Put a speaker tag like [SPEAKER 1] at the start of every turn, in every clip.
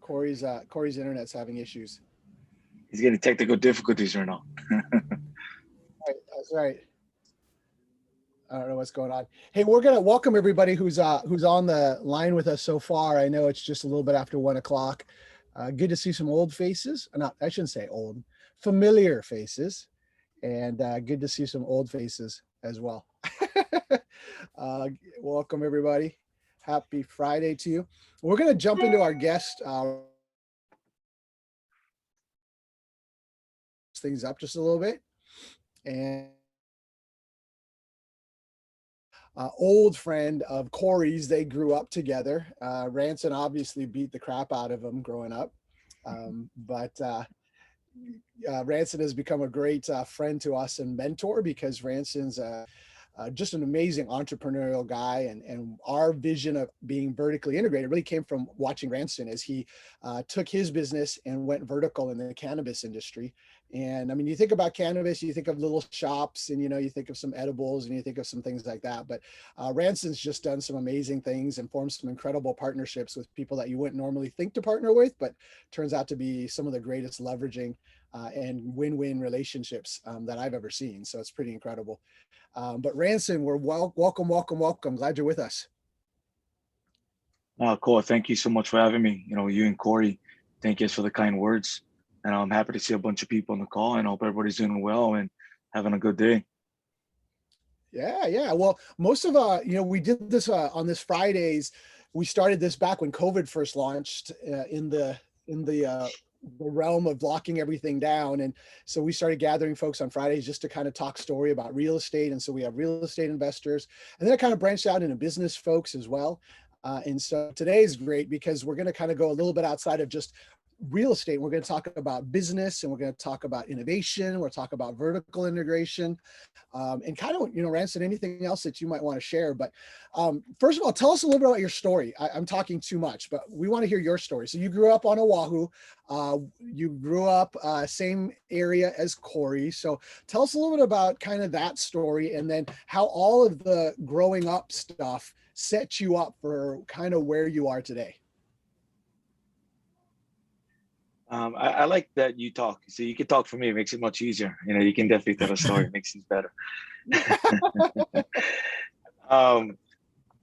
[SPEAKER 1] Corey's internet's having issues.
[SPEAKER 2] He's getting technical difficulties right now.
[SPEAKER 1] Right, that's right. I don't know what's going on. Hey, we're gonna welcome everybody who's on the line with us so far. I know it's just a little bit after 1 o'clock. Good to see some old faces. Not, I shouldn't say old, familiar faces, and good to see some old faces as well. uh, Welcome everybody. Happy Friday to you. We're gonna jump into our guest. Things up just a little bit, and old friend of Corey's. They grew up together. Ranson obviously beat the crap out of him growing up, but Ranson has become a great friend to us and mentor because Ranson's just an amazing entrepreneurial guy, and our vision of being vertically integrated really came from watching Ranson as he took his business and went vertical in the cannabis industry. And I mean, you think about cannabis, you think of little shops, and you think of some edibles, and you think of some things like that. But Ranson's just done some amazing things and formed some incredible partnerships with people that you wouldn't normally think to partner with, but turns out to be some of the greatest leveraging and win-win relationships that I've ever seen. So it's pretty incredible. But Ranson, we're welcome. Glad you're with us.
[SPEAKER 2] Cool. Thank you so much for having me. You and Corey, thank you for the kind words. And I'm happy to see a bunch of people on the call, and I hope everybody's doing well and having a good day.
[SPEAKER 1] Yeah. Well, most of we did this on this Fridays. We started this back when COVID first launched in the realm of locking everything down. And so we started gathering folks on Fridays just to kind of talk story about real estate. And so we have real estate investors, and then it kind of branched out into business folks as well. And so today is great because we're going to kind of go a little bit outside of just real estate. We're going to talk about business, and we're going to talk about innovation. We'll talk about vertical integration, and kind of, Ranson, anything else that you might want to share. But first of all, tell us a little bit about your story. I'm talking too much, but we want to hear your story. So you grew up on Oahu. You grew up same area as Corey. So tell us a little bit about kind of that story, and then how all of the growing up stuff set you up for kind of where you are today.
[SPEAKER 2] I like that you talk. So you can talk for me. It makes it much easier. You can definitely tell a story. It makes things better.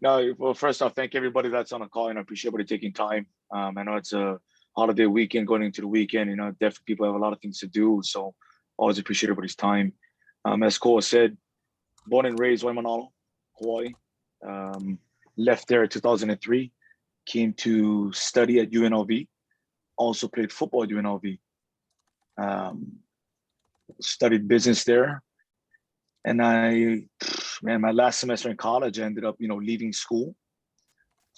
[SPEAKER 2] No, well, first off, thank everybody that's on the call, and I appreciate everybody taking time. I know it's a holiday weekend going into the weekend. Definitely people have a lot of things to do. So always appreciate everybody's time. As Cole said, born and raised Waimanalo, Hawaii. Left there in 2003, came to study at UNLV. Also played football at UNLV. Studied business there. And my last semester in college, I ended up, leaving school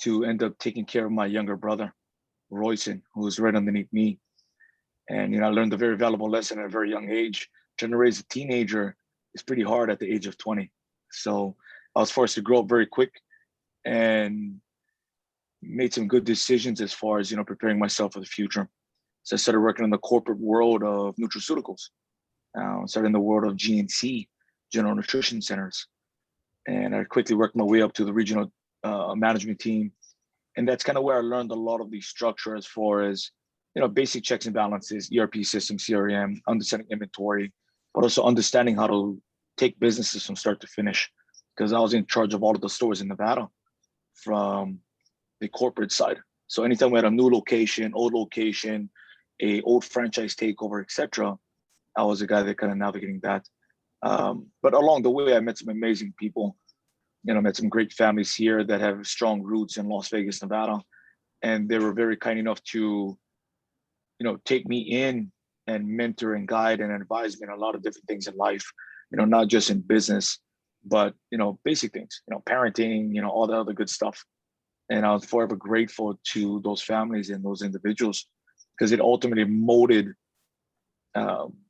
[SPEAKER 2] to end up taking care of my younger brother, Royson, who was right underneath me. And, I learned a very valuable lesson at a very young age. Trying to raise a teenager is pretty hard at the age of 20. So I was forced to grow up very quick and made some good decisions as far as, preparing myself for the future. So I started working in the corporate world of nutraceuticals. Started in the world of GNC, General Nutrition Centers. And I quickly worked my way up to the regional management team. And that's kind of where I learned a lot of the structure as far as, basic checks and balances, ERP system, CRM, understanding inventory, but also understanding how to take businesses from start to finish. Because I was in charge of all of the stores in Nevada from the corporate side. So anytime we had a new location, old location, a old franchise takeover, etc., I was the guy that kind of navigating that. But along the way, I met some amazing people. Met some great families here that have strong roots in Las Vegas, Nevada, and they were very kind enough to, take me in and mentor and guide and advise me on a lot of different things in life. Not just in business, but basic things. Parenting. All the other good stuff. And I was forever grateful to those families and those individuals because it ultimately molded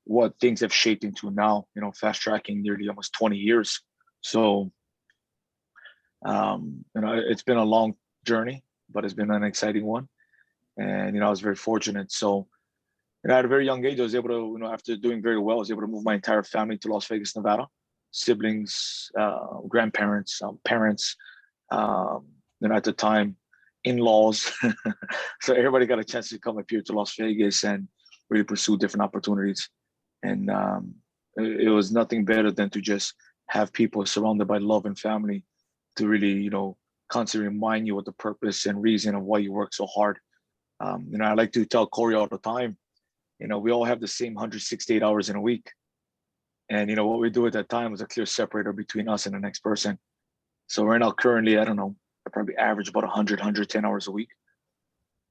[SPEAKER 2] what things have shaped into now, fast tracking nearly almost 20 years. So, it's been a long journey, but it's been an exciting one. And, I was very fortunate. So, at a very young age, I was able to, after doing very well, I was able to move my entire family to Las Vegas, Nevada, siblings, grandparents, parents, at the time, in-laws. So everybody got a chance to come up here to Las Vegas and really pursue different opportunities. And it was nothing better than to just have people surrounded by love and family to really, constantly remind you of the purpose and reason of why you work so hard. I like to tell Corey all the time, we all have the same 168 hours in a week. And, what we do at that time was a clear separator between us and the next person. So right now, currently, I don't know, I probably average about 100, 110 hours a week.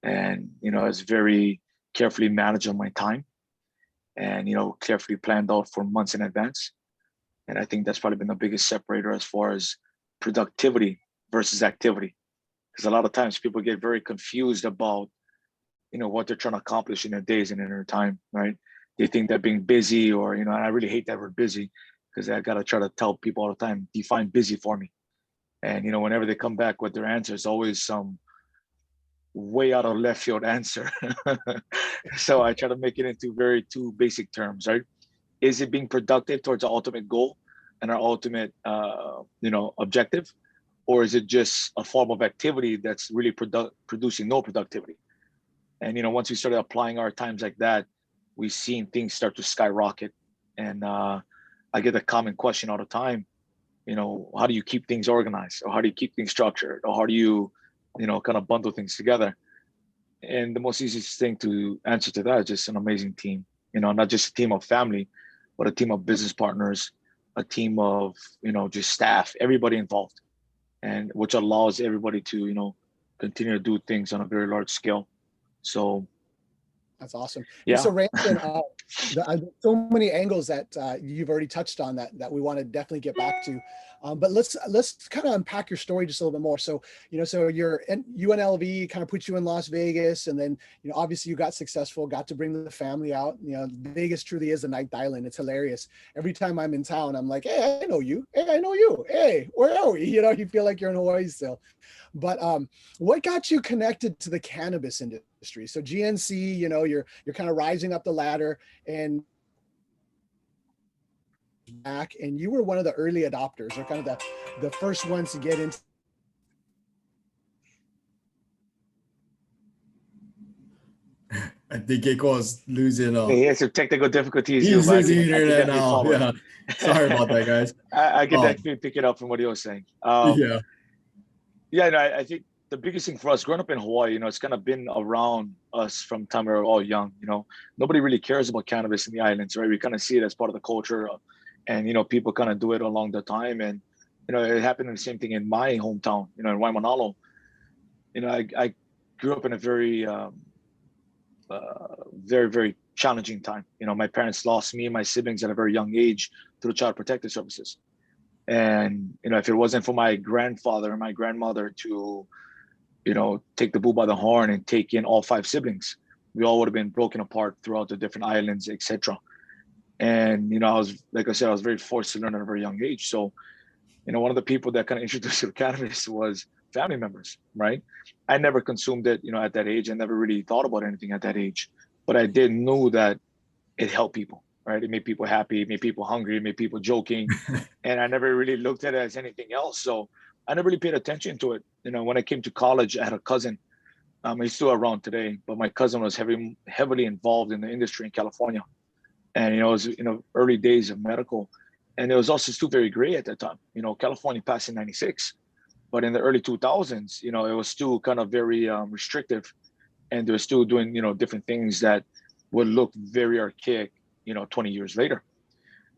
[SPEAKER 2] And, I was very carefully managed on my time and, carefully planned out for months in advance. And I think that's probably been the biggest separator as far as productivity versus activity. Because a lot of times people get very confused about, what they're trying to accomplish in their days and in their time, right? They think that being busy or, and I really hate that word busy because I got to try to tell people all the time, define busy for me. And, whenever they come back with their answer, it's always some way out of left field answer. So I try to make it into very two basic terms, right? Is it being productive towards the ultimate goal and our ultimate, objective? Or is it just a form of activity that's really producing no productivity? And, once we started applying our times like that, we've seen things start to skyrocket. And I get a common question all the time, how do you keep things organized? Or how do you keep things structured? Or how do you, kind of bundle things together? And the most easiest thing to answer to that is just an amazing team, not just a team of family, but a team of business partners, a team of, just staff, everybody involved, and which allows everybody to, continue to do things on a very large scale. So
[SPEAKER 1] that's awesome.
[SPEAKER 2] Yeah.
[SPEAKER 1] So Ranson, so many angles that you've already touched on that we want to definitely get back to. But let's kind of unpack your story just a little bit more. So, so you're UNLV kind of put you in Las Vegas, and then, obviously you got successful, got to bring the family out. Vegas truly is a ninth island. It's hilarious. Every time I'm in town, I'm like, hey, I know you. Hey, I know you. Hey, where are we? You feel like you're in Hawaii still. But what got you connected to the cannabis industry? So GNC, you're kind of rising up the ladder and back, and you were one of the early adopters, or kind of the first ones to get into.
[SPEAKER 3] I think Keiko's losing.
[SPEAKER 2] He has some technical difficulties.
[SPEAKER 3] He's losing internet now. Yeah, sorry about that, guys.
[SPEAKER 2] I can definitely pick it up from what he was saying.
[SPEAKER 3] Yeah.
[SPEAKER 2] No, I think the biggest thing for us growing up in Hawaii, it's kind of been around us from the time we were all young. Nobody really cares about cannabis in the islands, right? We kind of see it as part of the culture, and people kind of do it along the time. And it happened the same thing in my hometown, in Waimanalo. I grew up in a very very, very challenging time. My parents lost me and my siblings at a very young age through Child Protective Services. And, if it wasn't for my grandfather and my grandmother to, take the bull by the horn and take in all 5 siblings, we all would have been broken apart throughout the different islands, etc. And, I was very forced to learn at a very young age. So, one of the people that kind of introduced me to cannabis was family members, right? I never consumed it, at that age. I never really thought about anything at that age, but I did know that it helped people, right? It made people happy, it made people hungry, it made people joking. And I never really looked at it as anything else. So I never really paid attention to it. When I came to college, I had a cousin, he's still around today, but my cousin was heavily involved in the industry in California. And, it was, early days of medical. And it was also still very gray at that time. California passed in 96. But in the early 2000s, it was still kind of very restrictive, and they were still doing, different things that would look very archaic, 20 years later.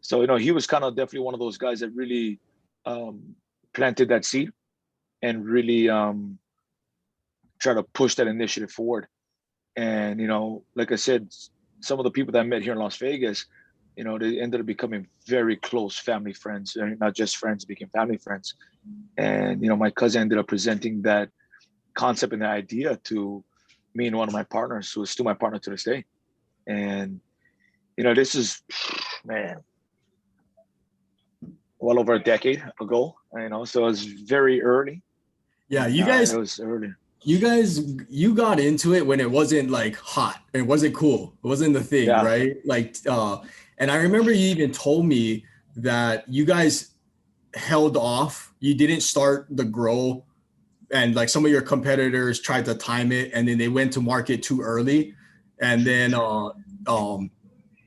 [SPEAKER 2] So, he was kind of definitely one of those guys that really planted that seed and really try to push that initiative forward. And, like I said, some of the people that I met here in Las Vegas, they ended up becoming very close family friends, and not just friends, became family friends. And, my cousin ended up presenting that concept and the idea to me and one of my partners, who is still my partner to this day. And, this is, man, well over a decade ago, so it was very early.
[SPEAKER 3] Yeah, you guys,
[SPEAKER 2] it was early.
[SPEAKER 3] You got into it when it wasn't like hot, it wasn't cool, it wasn't the thing, yeah. Right? Like, and I remember you even told me that you guys held off, you didn't start the grow and like some of your competitors tried to time it and then they went to market too early. And then,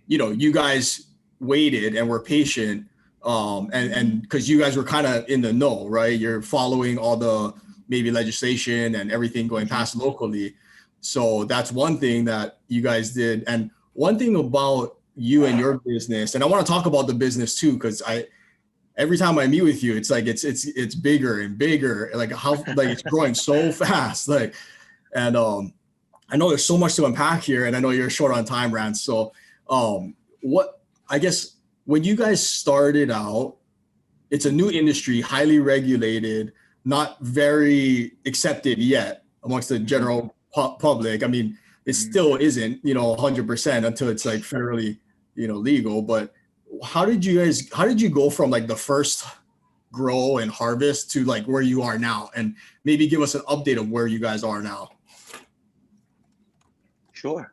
[SPEAKER 3] you guys waited and were patient. And because you guys were kind of in the know, right? You're following all the maybe legislation and everything going past locally. So that's one thing that you guys did. And one thing about you and your business, and I want to talk about the business too, because every time I meet with you, it's like it's bigger and bigger, like it's growing so fast. And I know there's so much to unpack here, and I know you're short on time, Rance. So I guess when you guys started out, it's a new industry, highly regulated, not very accepted yet amongst the general public. I mean, it still isn't, 100% until it's like federally, legal. But how did you go from like the first grow and harvest to like where you are now? And maybe give us an update of where you guys are now.
[SPEAKER 2] Sure.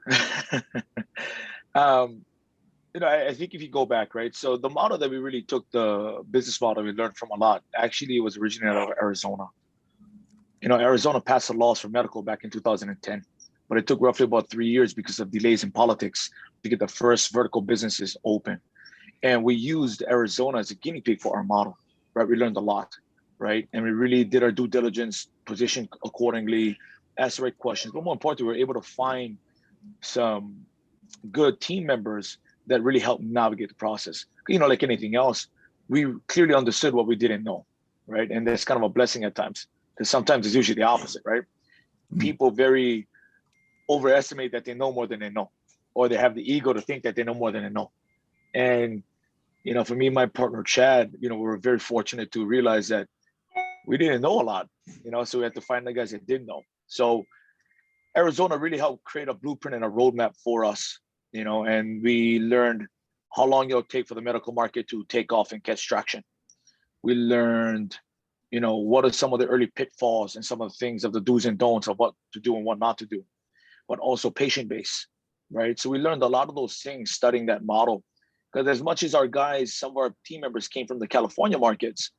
[SPEAKER 2] I think if you go back, right? So the model that we really took, the business model we learned from a lot, actually it was originated out of Arizona. Arizona passed the laws for medical back in 2010, but it took roughly about 3 years because of delays in politics to get the first vertical businesses open. And we used Arizona as a guinea pig for our model, right? We learned a lot, right? And we really did our due diligence, positioned accordingly, asked the right questions. But more importantly, we were able to find some good team members that really helped navigate the process. Like anything else, we clearly understood what we didn't know, right? And that's kind of a blessing at times, because sometimes it's usually the opposite, right? People very overestimate that they know more than they know, or they have the ego to think that they know more than they know. And, for me and my partner, Chad, we were very fortunate to realize that we didn't know a lot, so we had to find the guys that did know. So Arizona really helped create a blueprint and a roadmap for us, and we learned how long it'll take for the medical market to take off and catch traction. We learned, what are some of the early pitfalls and some of the things of the do's and don'ts of what to do and what not to do, but also patient base, right? So we learned a lot of those things studying that model, because as much as our guys, some of our team members came from the California markets,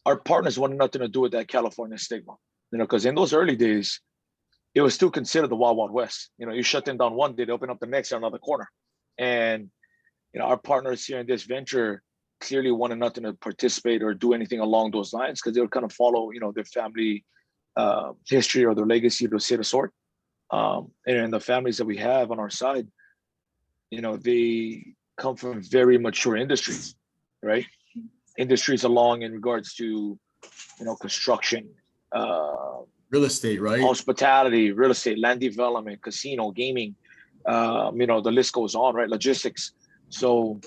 [SPEAKER 2] our partners wanted nothing to do with that California stigma, because in those early days, it was still considered the Wild Wild West. You shut them down one day, they open up the next on another corner. And, our partners here in this venture clearly wanted nothing to participate or do anything along those lines, because they would kind of follow, their family history or their legacy, to say the sort. And the families that we have on our side, they come from very mature industries, right? Industries along in regards to, construction,
[SPEAKER 3] real estate, right?
[SPEAKER 2] Hospitality, real estate, land development, casino, gaming, the list goes on, right? Logistics. So,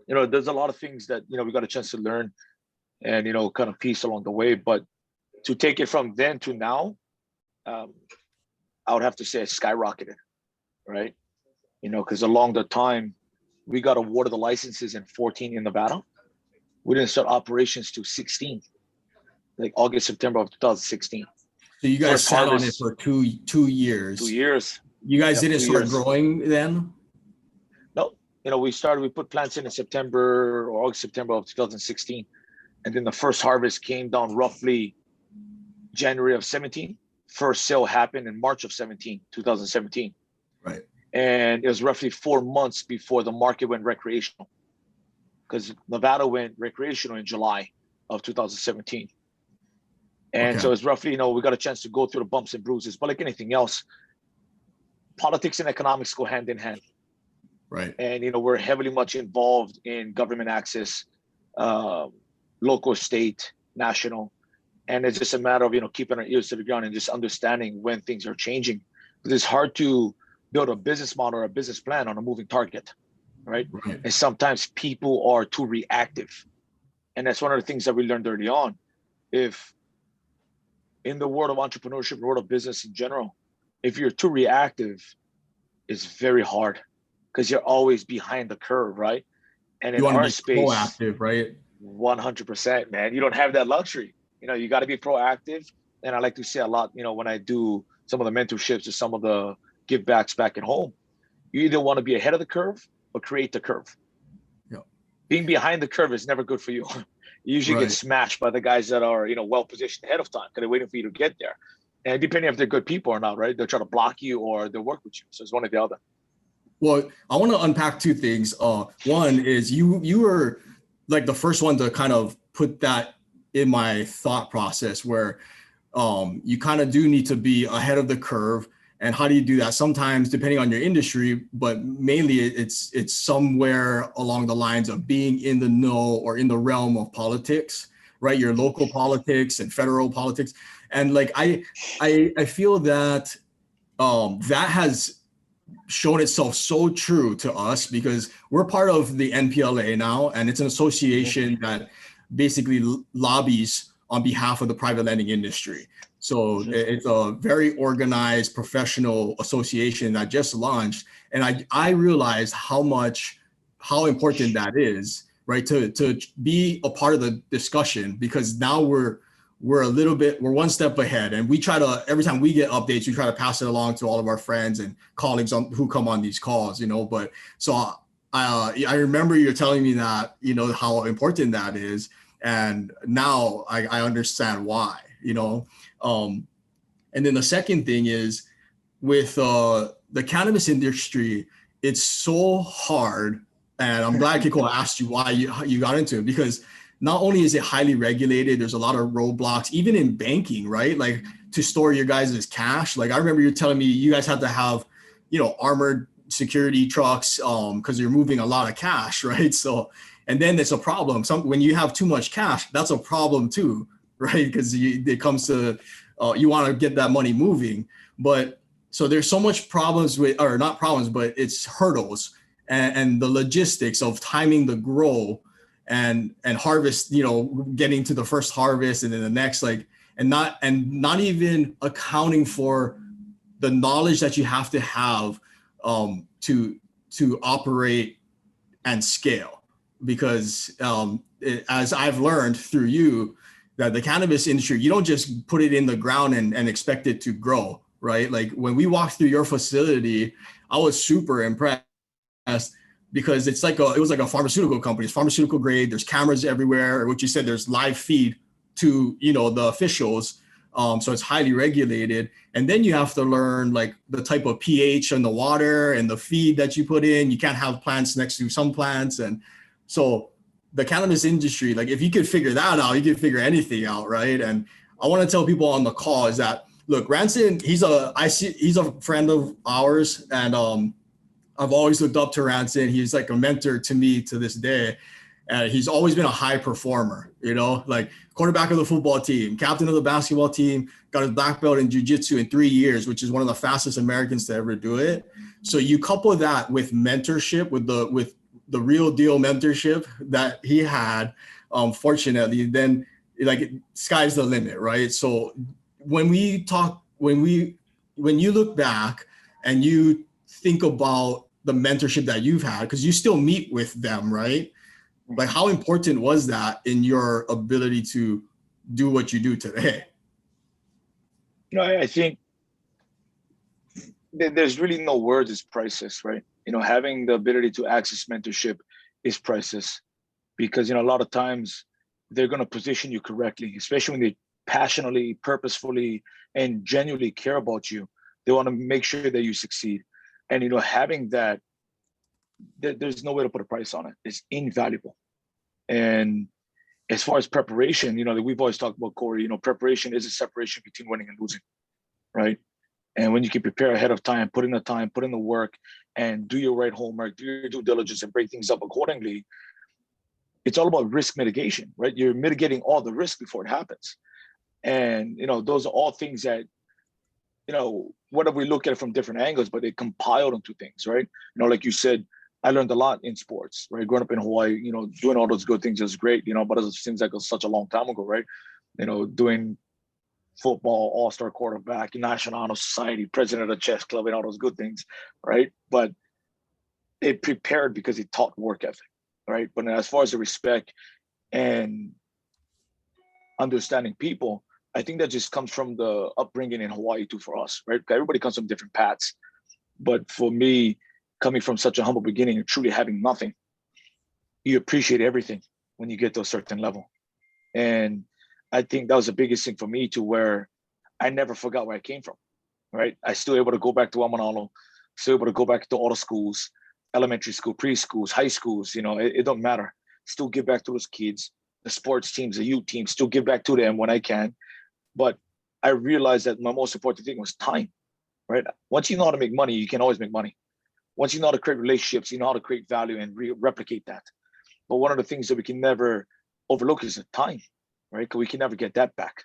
[SPEAKER 2] there's a lot of things that, we got a chance to learn and, kind of piece along the way. But to take it from then to now, I would have to say it skyrocketed, right? Because along the time, we got awarded the licenses in 14 in Nevada. We didn't start operations till 16, like August, September of 2016.
[SPEAKER 3] So you guys sat on it for 2 years.
[SPEAKER 2] 2 years.
[SPEAKER 3] You guys didn't start growing then?
[SPEAKER 2] No. We put plants in September or August, September of 2016. And then the first harvest came down roughly January of 17. First sale happened in March of 2017.
[SPEAKER 3] Right.
[SPEAKER 2] And it was roughly 4 months before the market went recreational, because Nevada went recreational in July of 2017. And so it's roughly, we got a chance to go through the bumps and bruises. But like anything else, politics and economics go hand in hand.
[SPEAKER 3] Right.
[SPEAKER 2] And, we're heavily much involved in government access, local, state, national. And it's just a matter of, keeping our ears to the ground and just understanding when things are changing. Because it's hard to build a business model or a business plan on a moving target, right? And sometimes people are too reactive. And that's one of the things that we learned early on. If in the world of entrepreneurship, world of business in general, if you're too reactive, it's very hard, because you're always behind the curve, right? And in our space,
[SPEAKER 3] proactive, right?
[SPEAKER 2] 100%, man. You don't have that luxury. You got to be proactive. And I like to say a lot, when I do some of the mentorships or some of the give backs back at home, you either want to be ahead of the curve or create the curve.
[SPEAKER 3] Yeah.
[SPEAKER 2] Being behind the curve is never good for you. you usually
[SPEAKER 3] Right.
[SPEAKER 2] get smashed by the guys that are, well positioned ahead of time because they're waiting for you to get there. And depending if they're good people or not, right? They'll try to block you or they'll work with you. So it's one or the other.
[SPEAKER 3] Well, I want to unpack two things. One is you were like the first one to kind of put that in my thought process where you kind of do need to be ahead of the curve. And how do you do that? Sometimes depending on your industry, but mainly it's somewhere along the lines of being in the know or in the realm of politics, right? Your local politics and federal politics. And like I feel that that has shown itself so true to us because we're part of the NPLA now, and it's an association that basically lobbies on behalf of the private lending industry. So it's a very organized professional association that just launched. And I realized how important that is, right? To be a part of the discussion, because now we're one step ahead, and we try to, every time we get updates, we try to pass it along to all of our friends and colleagues who come on these calls, but so I remember you telling me that, how important that is. And now I understand why, and then the second thing is with the cannabis industry, it's so hard. And I'm glad Kiko asked you why you got into it, because not only is it highly regulated, there's a lot of roadblocks, even in banking, right? Like to store your guys' cash. Like I remember you telling me you guys have to have, armored security trucks because you're moving a lot of cash, right? So, and then it's a problem. When you have too much cash, that's a problem too, right? Because it comes to, you want to get that money moving. But so there's so much problems with, or not problems, but it's hurdles and the logistics of timing the grow and harvest, getting to the first harvest and then the next, and not even accounting for the knowledge that you have to have to operate and scale. Because as I've learned through you, that the cannabis industry, you don't just put it in the ground and expect it to grow, right? Like when we walked through your facility, I was super impressed because it was like a pharmaceutical company. It's pharmaceutical grade. There's cameras everywhere. What you said, there's live feed to, the officials. So it's highly regulated. And then you have to learn like the type of pH in the water and the feed that you put in. You can't have plants next to some plants. And so the cannabis industry, like if you could figure that out, you could figure anything out, right? And I want to tell people on the call is that, look, Ranson, he's a friend of ours, and I've always looked up to Ranson. He's like a mentor to me to this day. And he's always been a high performer, like quarterback of the football team, captain of the basketball team, got his black belt in jiu-jitsu in 3 years, which is one of the fastest Americans to ever do it. So you couple that with mentorship, with the real deal mentorship that he had, fortunately, then like sky's the limit, right? So when you look back and you think about the mentorship that you've had, because you still meet with them, right? Like how important was that in your ability to do what you do today?
[SPEAKER 2] I think there's really no words. It's priceless, right? Having the ability to access mentorship is priceless, because, a lot of times they're going to position you correctly, especially when they passionately, purposefully, and genuinely care about you. They want to make sure that you succeed. And, having that, there's no way to put a price on it. It's invaluable. And as far as preparation, we've always talked about, Corey, preparation is a separation between winning and losing, right? And when you can prepare ahead of time, put in the work, and do your right homework, do your due diligence, and break things up accordingly, it's all about risk mitigation, right? You're mitigating all the risk before it happens. And, those are all things that, whether we look at it from different angles, but they compiled into things, right? Like you said, I learned a lot in sports, right? Growing up in Hawaii, doing all those good things is great, but it seems like it was such a long time ago, right? Doing football, all-star quarterback, National Honor Society, president of the chess club, and all those good things, right? But it prepared because it taught work ethic, right? But as far as the respect and understanding people, I think that just comes from the upbringing in Hawaii too for us, right? Everybody comes from different paths. But for me, coming from such a humble beginning and truly having nothing, you appreciate everything when you get to a certain level. And I think that was the biggest thing for me, to where I never forgot where I came from, right? I still able to go back to Wamanalo, still able to go back to all the schools, elementary school, preschools, high schools, it don't matter. Still give back to those kids, the sports teams, the youth teams, still give back to them when I can. But I realized that my most important thing was time, right? Once you know how to make money, you can always make money. Once you know how to create relationships, you know how to create value and replicate that. But one of the things that we can never overlook is the time, right? Because we can never get that back.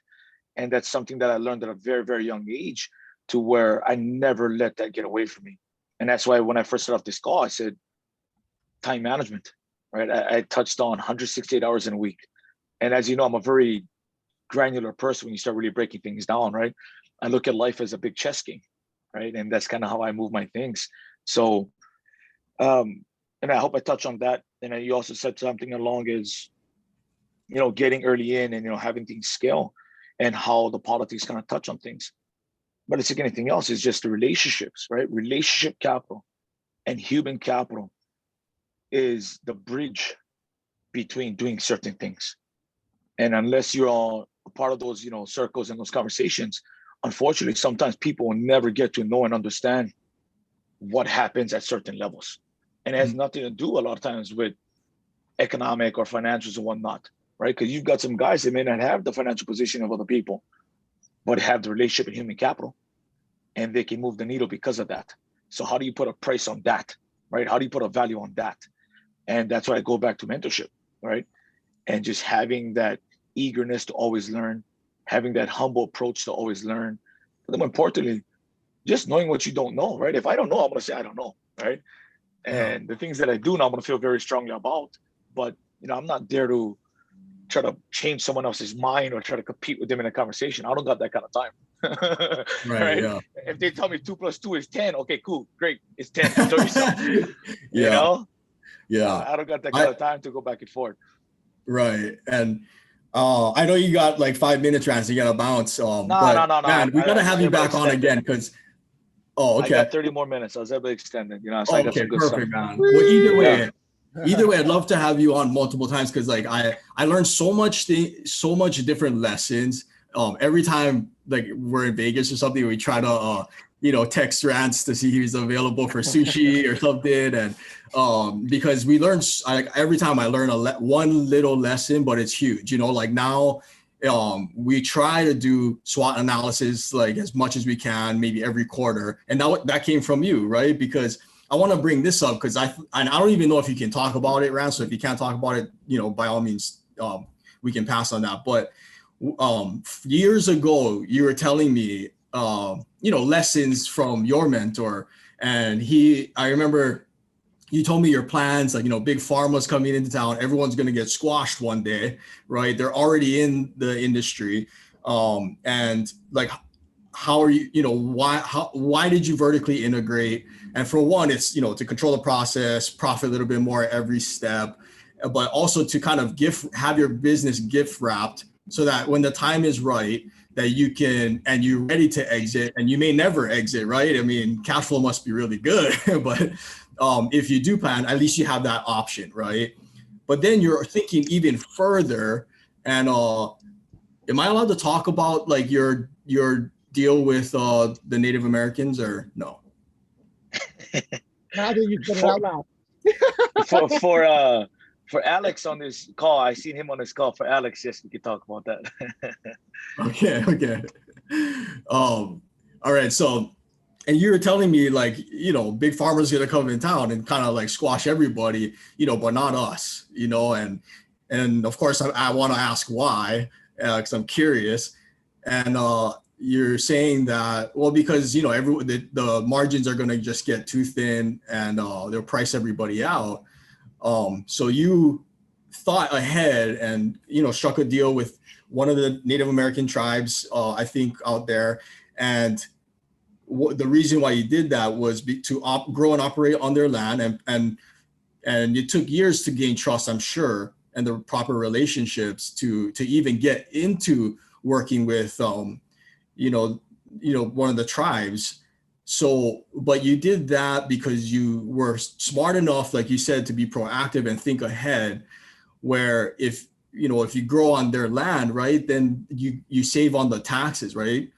[SPEAKER 2] And that's something that I learned at a very, very young age, to where I never let that get away from me. And that's why when I first started off this call, I said time management, right? I touched on 168 hours in a week. And as you know, I'm a very granular person when you start really breaking things down, right? I look at life as a big chess game, right? And that's kind of how I move my things. So, and I hope I touch on that. And you also said something along as, getting early in and, having things scale, and how the politics kind of touch on things. But it's like anything else, it's just the relationships, right? Relationship capital and human capital is the bridge between doing certain things. And unless you're all a part of those, circles and those conversations, unfortunately, sometimes people will never get to know and understand what happens at certain levels. And it has nothing to do a lot of times with economic or financials and whatnot, right? Because you've got some guys that may not have the financial position of other people, but have the relationship and human capital, and they can move the needle because of that. So how do you put a price on that, right? How do you put a value on that? And that's why I go back to mentorship, right? And just having that eagerness to always learn, having that humble approach to always learn. But then more importantly, just knowing what you don't know, right? If I don't know, I'm going to say I don't know, right? And the things that I do know, I'm going to feel very strongly about. But, I'm not there to try to change someone else's mind or try to compete with them in a conversation. I don't got that kind of time. Right?
[SPEAKER 3] Yeah.
[SPEAKER 2] If they tell me 2 + 2 is 10, okay, cool, great, it's 10. Enjoy yourself.
[SPEAKER 3] Yeah.
[SPEAKER 2] I don't got that kind of time to go back and forth.
[SPEAKER 3] Right. And I know you got like 5 minutes, Ranson, you got to bounce.
[SPEAKER 2] No.
[SPEAKER 3] Man, we got to have you back on again because. Oh, okay.
[SPEAKER 2] I got 30 more minutes. I was able to extend it, so I got some good
[SPEAKER 3] perfect,
[SPEAKER 2] stuff.
[SPEAKER 3] Man. Well, either way, I'd love to have you on multiple times because like I learned so much different lessons. Every time like we're in Vegas or something, we try to text Rance to see if he's available for sushi or something, and because we learn every time I learn one little lesson, but it's huge. Like now. We try to do SWOT analysis like as much as we can, maybe every quarter. And that came from you, right? Because I want to bring this up because I don't even know if you can talk about it, Rance. So if you can't talk about it, by all means, we can pass on that. But years ago, you were telling me, lessons from your mentor, and I remember you told me your plans, like, big pharma's coming into town. Everyone's going to get squashed one day, right? They're already in the industry. And like, how are you, why did you vertically integrate? And for one, it's, to control the process, profit a little bit more every step, but also to kind of have your business gift wrapped so that when the time is right, that you can, and you're ready to exit, and you may never exit, right? I mean, cash flow must be really good, but if you do plan, at least you have that option, right? But then you're thinking even further, and am I allowed to talk about like your deal with the Native Americans or no?
[SPEAKER 1] Now that you put it out loud.
[SPEAKER 2] For Alex on this call, I seen him on this call. For Alex, yes, we can talk about that.
[SPEAKER 3] Okay. All right. So, and you were telling me like, big pharma's gonna come in town and kind of like squash everybody, but not us, and of course I want to ask why, because I'm curious, and you're saying that, well, because the margins are gonna just get too thin and they'll price everybody out. So you thought ahead and, struck a deal with one of the Native American tribes, I think out there. And the reason why you did that was to grow and operate on their land. And it took years to gain trust, I'm sure, and the proper relationships to even get into working with, one of the tribes. So, but you did that because you were smart enough, like you said, to be proactive and think ahead, where if if you grow on their land, right, then you save on the taxes, right?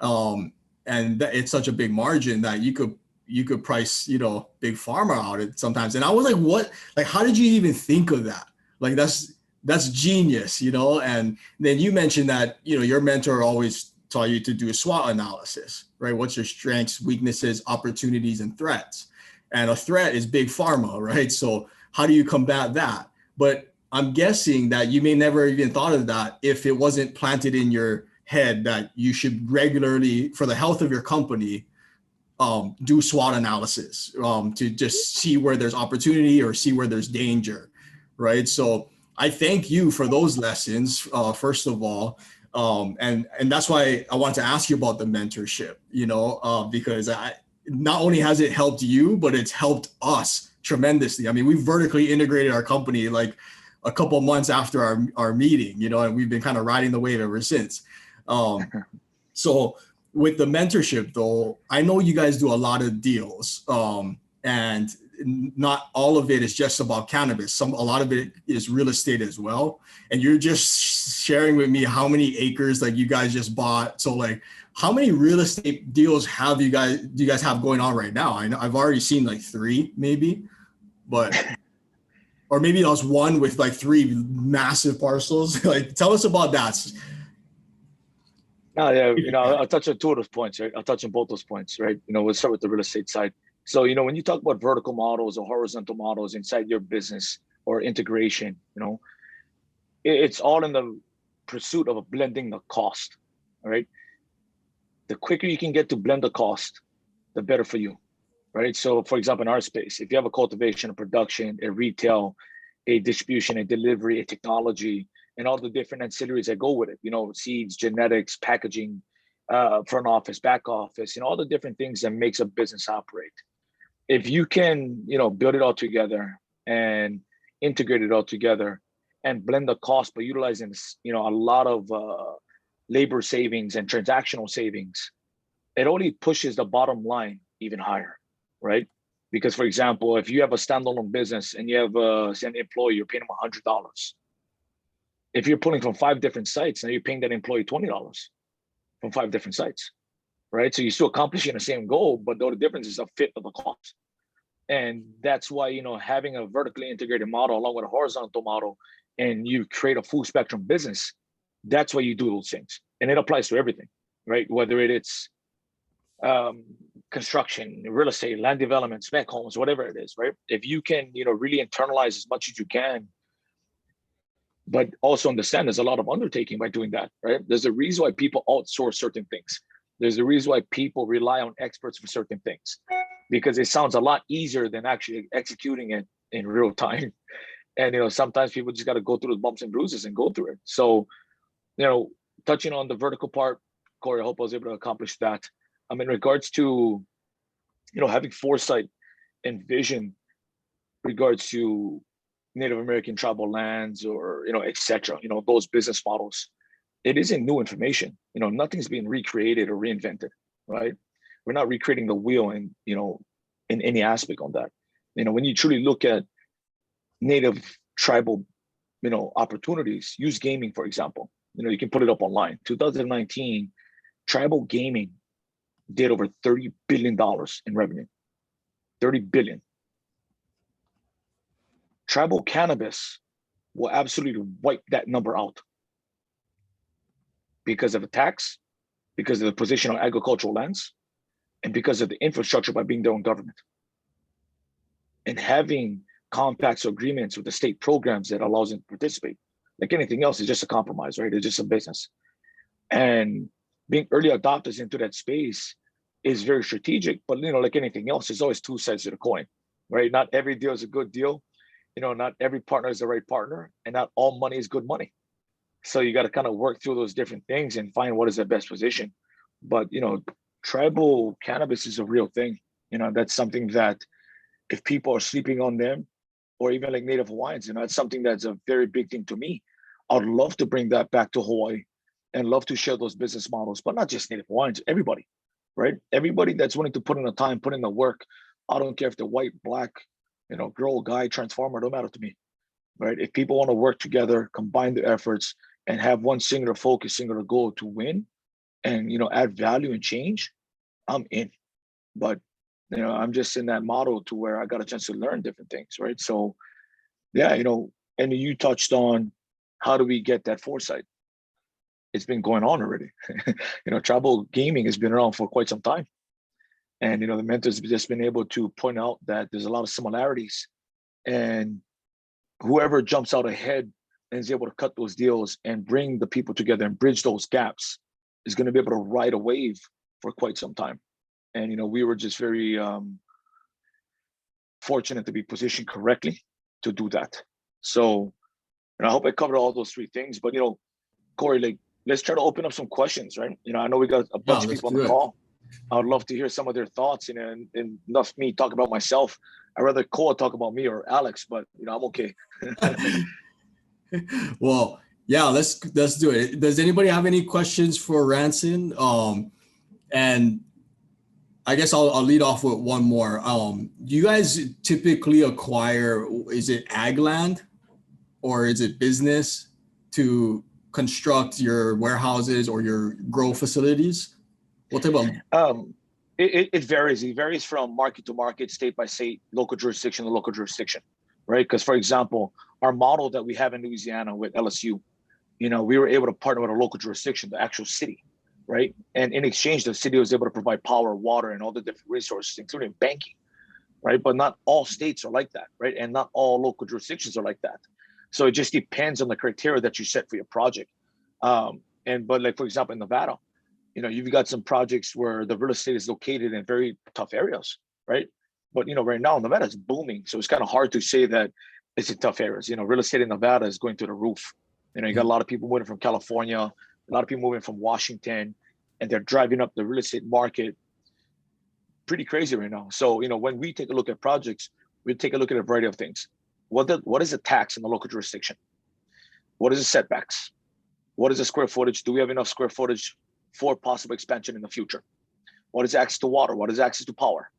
[SPEAKER 3] And it's such a big margin that you could price, big pharma out it sometimes. And I was like, what, like, how did you even think of that? Like, that's genius, And then you mentioned that, your mentor always taught you to do a SWOT analysis, right? What's your strengths, weaknesses, opportunities, and threats? And a threat is big pharma, right? So how do you combat that? But I'm guessing that you may never even thought of that if it wasn't planted in your head that you should regularly, for the health of your company, do SWOT analysis to just see where there's opportunity or see where there's danger, right? So I thank you for those lessons, first of all. And that's why I want to ask you about the mentorship, because not only has it helped you, but it's helped us tremendously. I mean, we vertically integrated our company like a couple of months after our meeting, and we've been kind of riding the wave ever since. So with the mentorship though, I know you guys do a lot of deals, and not all of it is just about cannabis. A lot of it is real estate as well. And you're just sharing with me how many acres like you guys just bought. So like, how many real estate deals do you guys have going on right now? I know I've already seen like 3 maybe, but or maybe that was one with like 3 massive parcels. Like, tell us about that.
[SPEAKER 2] No, yeah, I'll touch on 2 of those points, right? I'll touch on both those points, right? We'll start with the real estate side. So, when you talk about vertical models or horizontal models inside your business or integration, it's all in the pursuit of blending the cost, all right? The quicker you can get to blend the cost, the better for you, right? So, for example, in our space, if you have a cultivation, a production, a retail, a distribution, a delivery, a technology, and all the different ancillaries that go with it, seeds, genetics, packaging, front office, back office, all the different things that makes a business operate. If you can, build it all together and integrate it all together and blend the cost by utilizing, a lot of labor savings and transactional savings, it only pushes the bottom line even higher, right? Because, for example, if you have a standalone business and you have an employee, you're paying them $100. If you're pulling from 5 different sites, now you're paying that employee $20 from 5 different sites, right? So you're still accomplishing the same goal, but the only difference is a fit of the cost. And that's why, having a vertically integrated model along with a horizontal model, and you create a full spectrum business, that's why you do those things. And it applies to everything, right? Whether it's construction, real estate, land development, spec homes, whatever it is, right? If you can, really internalize as much as you can, but also understand there's a lot of undertaking by doing that, right? There's a reason why people outsource certain things. There's a reason why people rely on experts for certain things, because it sounds a lot easier than actually executing it in real time. And, sometimes people just got to go through the bumps and bruises and go through it. So, touching on the vertical part, Corey, I hope I was able to accomplish that. In regards to, having foresight and vision regards to Native American tribal lands or, et cetera, those business models, it isn't new information. Nothing's being recreated or reinvented, right? We're not recreating the wheel in any aspect on that. When you truly look at Native tribal, opportunities, use gaming, for example, you can put it up online. 2019, tribal gaming did over $30 billion in revenue, 30 billion. Tribal cannabis will absolutely wipe that number out because of the tax, because of the position on agricultural lands, and because of the infrastructure by being their own government. And having compacts or agreements with the state programs that allows them to participate. Like anything else, it's just a compromise, right? It's just a business. And being early adopters into that space is very strategic, but like anything else, there's always 2 sides to the coin, right? Not every deal is a good deal. Not every partner is the right partner, and not all money is good money. So you got to kind of work through those different things and find what is the best position. But, tribal cannabis is a real thing. That's something that if people are sleeping on them, or even like Native Hawaiians, it's something that's a very big thing to me. I'd love to bring that back to Hawaii and love to share those business models, but not just Native Hawaiians, everybody, right? Everybody that's willing to put in the time, put in the work. I don't care if they're white, black, girl, guy, transformer, don't matter to me. right? If people want to work together, combine their efforts, and have one singular focus, singular goal to win, and add value and change, I'm in. But I'm just in that model to where I got a chance to learn different things, right? So yeah, and you touched on how do we get that foresight? It's been going on already. Tribal gaming has been around for quite some time. And the mentors have just been able to point out that there's a lot of similarities. And whoever jumps out ahead and is able to cut those deals and bring the people together and bridge those gaps is going to be able to ride a wave for quite some time. And we were just very fortunate to be positioned correctly to do that. So, and I hope I covered all those three things. But Corey, like, let's try to open up some questions, right? I know we got a bunch of people on the call. I would love to hear some of their thoughts, and enough me talk about myself. I'd rather Cole talk about me or Alex, but I'm okay.
[SPEAKER 3] Well, yeah, let's do it. Does anybody have any questions for Ranson? And I guess I'll lead off with one more. Do you guys typically acquire, is it ag land or is it business to construct your warehouses or your grow facilities? What type of?
[SPEAKER 2] It varies. It varies from market to market, state by state, local jurisdiction to local jurisdiction, right? Because, for example, our model that we have in Louisiana with LSU, we were able to partner with a local jurisdiction, the actual city, right? And in exchange, the city was able to provide power, water, and all the different resources, including banking, right? But not all states are like that, right? And not all local jurisdictions are like that. So it just depends on the criteria that you set for your project. But like, for example, in Nevada, you've got some projects where the real estate is located in very tough areas, right? But, right now, Nevada is booming. So it's kind of hard to say that it's in tough areas. Real estate in Nevada is going through the roof. You got a lot of people moving from California, a lot of people moving from Washington, and they're driving up the real estate market pretty crazy right now. So, when we take a look at projects, we take a look at a variety of things. What is the tax in the local jurisdiction? What is the setbacks? What is the square footage? Do we have enough square footage for possible expansion in the future? What is access to water? What is access to power?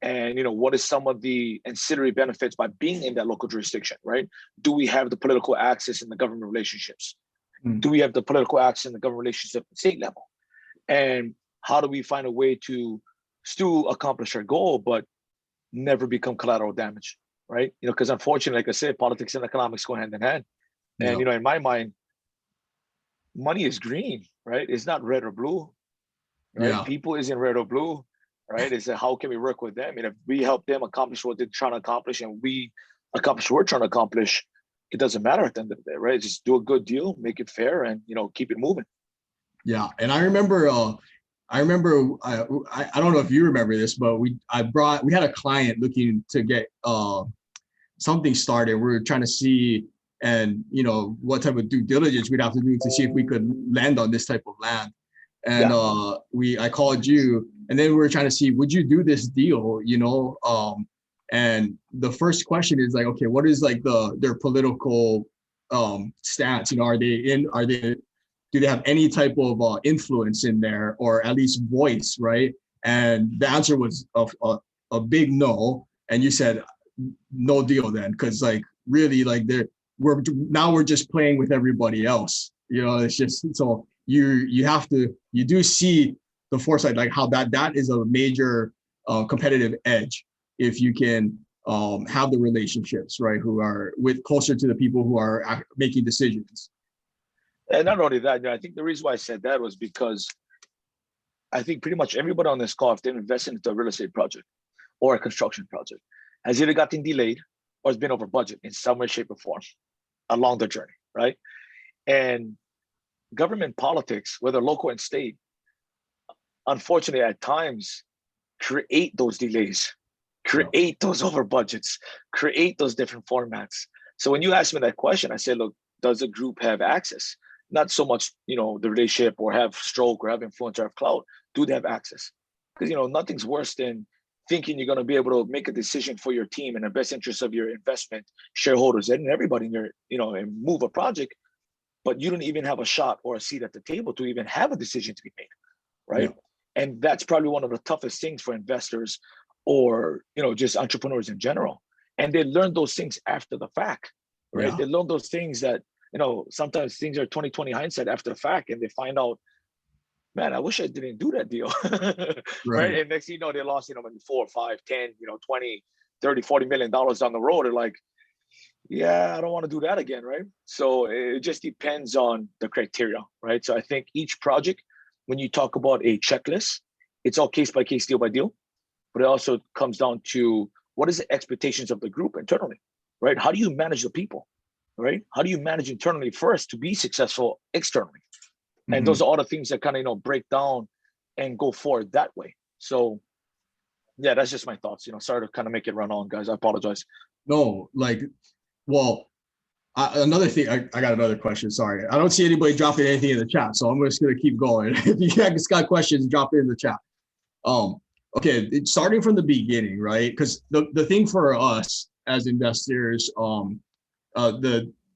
[SPEAKER 2] And what is some of the ancillary benefits by being in that local jurisdiction, right? Do we have the political access in the government relationships? Do we have the political access in the government relationships at the state level? And how do we find a way to still accomplish our goal, but never become collateral damage, right? Because unfortunately, like I said, politics and economics go hand in hand. And, in my mind, money is green, right? It's not red or blue, right?
[SPEAKER 3] Yeah.
[SPEAKER 2] People isn't red or blue, right? It's how can we work with them? And if we help them accomplish what they're trying to accomplish and we accomplish what we're trying to accomplish, it doesn't matter at the end of the day, right? Just do a good deal, make it fair, and, keep it moving.
[SPEAKER 3] Yeah. And I remember, I don't know if you remember this, but we had a client looking to get something started. We were trying to see, and what type of due diligence we'd have to do to see if we could land on this type of land. And I called you, and then we were trying to see, would you do this deal? And the first question is like, okay, what is like their political stance? Do they have any type of influence in there, or at least voice, right? And the answer was a big no. And you said no deal then, because like really, like we're just playing with everybody else. It's just, so you do see the foresight, like how that is a major competitive edge if you can have the relationships, right, who are closer to the people who are making decisions.
[SPEAKER 2] And not only that, I think the reason why I said that was because I think pretty much everybody on this call, if they've invested into a real estate project or a construction project, has either gotten delayed or has been over budget in some way, shape, or form along the journey, right? And government politics, whether local and state, unfortunately at times create those delays, create those over budgets, create those different formats. So when you asked me that question, I said, look, does the group have access? Not so much, the relationship or have stroke or have influence or have clout. Do they have access? Because, nothing's worse than thinking you're going to be able to make a decision for your team in the best interest of your investment shareholders and everybody in your, and move a project, but you don't even have a shot or a seat at the table to even have a decision to be made, right? Yeah. And that's probably one of the toughest things for investors or, just entrepreneurs in general. And they learn those things after the fact. right?
[SPEAKER 3] Yeah.
[SPEAKER 2] They learn those things that, sometimes things are 2020 hindsight after the fact, and they find out, man, I wish I didn't do that deal. Right. And next thing you know, they lost, maybe 4, 5, 10, 20, 30, $40 million down the road. They're like, yeah, I don't want to do that again. Right. So it just depends on the criteria. Right. So I think each project, when you talk about a checklist, it's all case by case, deal by deal. But it also comes down to what is the expectations of the group internally, right? How do you manage the people, right? How do you manage internally first to be successful externally? And those are all the things that kind of, break down and go forward that way. So yeah, that's just my thoughts, sorry to kind of make it run on, guys. I apologize.
[SPEAKER 3] No, another thing, I got another question. Sorry. I don't see anybody dropping anything in the chat, so I'm just going to keep going. If you guys got questions, drop it in the chat. Okay, starting from the beginning, right? Because the thing for us as investors,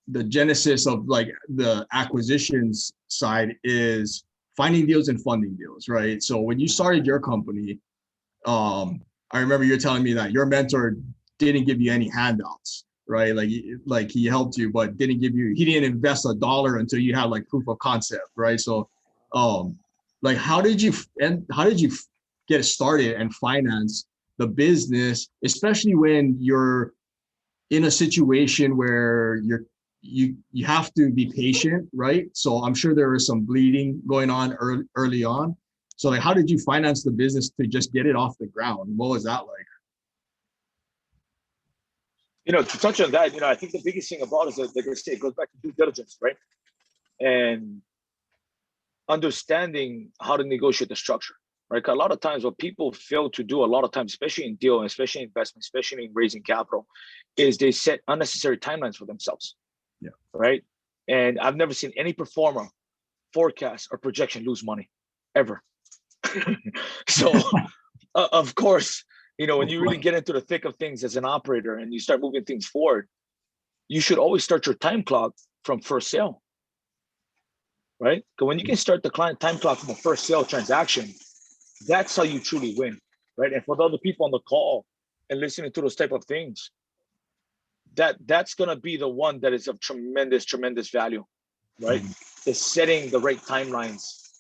[SPEAKER 3] the genesis of the acquisitions side is finding deals and funding deals, right? So when you started your company, I remember you're telling me that your mentor didn't give you any handouts, right? Like he helped you, but he didn't invest $1 until you had proof of concept, right? So, how did you get started and finance the business, especially when you're in a situation where you have to be patient, right? So I'm sure there was some bleeding going on early on. So how did you finance the business to just get it off the ground? What was that like?
[SPEAKER 2] To touch on that, I think the biggest thing about it is, like I say, it goes back to due diligence, right? And understanding how to negotiate the structure, right? A lot of times what people fail to do, a lot of times, especially in deal, especially in investment, especially in raising capital, is they set unnecessary timelines for themselves.
[SPEAKER 3] Yeah.
[SPEAKER 2] Right. And I've never seen any performer forecast or projection lose money ever. So of course, when you really get into the thick of things as an operator and you start moving things forward, you should always start your time clock from first sale. Right? Because when you can start the client time clock from a first sale transaction, that's how you truly win. Right. And for the other people on the call and listening to those type of things, that's going to be the one that is of tremendous value, right? Is setting the right timelines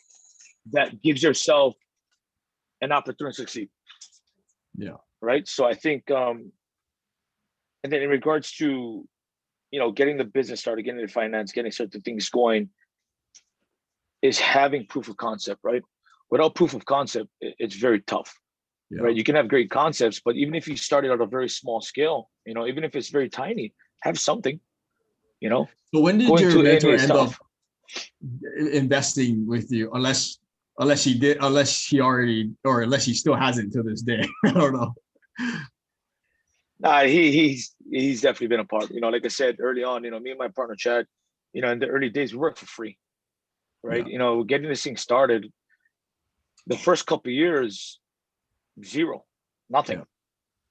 [SPEAKER 2] that gives yourself an opportunity to succeed.
[SPEAKER 3] Yeah.
[SPEAKER 2] Right. So I think, and then in regards to, getting the business started, getting the finance, getting certain things going, is having proof of concept, right? Without proof of concept, it's very tough. Yeah. Right. You can have great concepts, but even if you started at a very small scale, even if it's very tiny, have something,
[SPEAKER 3] So when did your mentor end up investing with you? Unless he still hasn't to this day. I don't know.
[SPEAKER 2] Nah, he's definitely been a part. Like I said early on, me and my partner Chad, in the early days we worked for free. Right. Yeah. Getting this thing started, the first couple of years, zero, nothing. Yeah.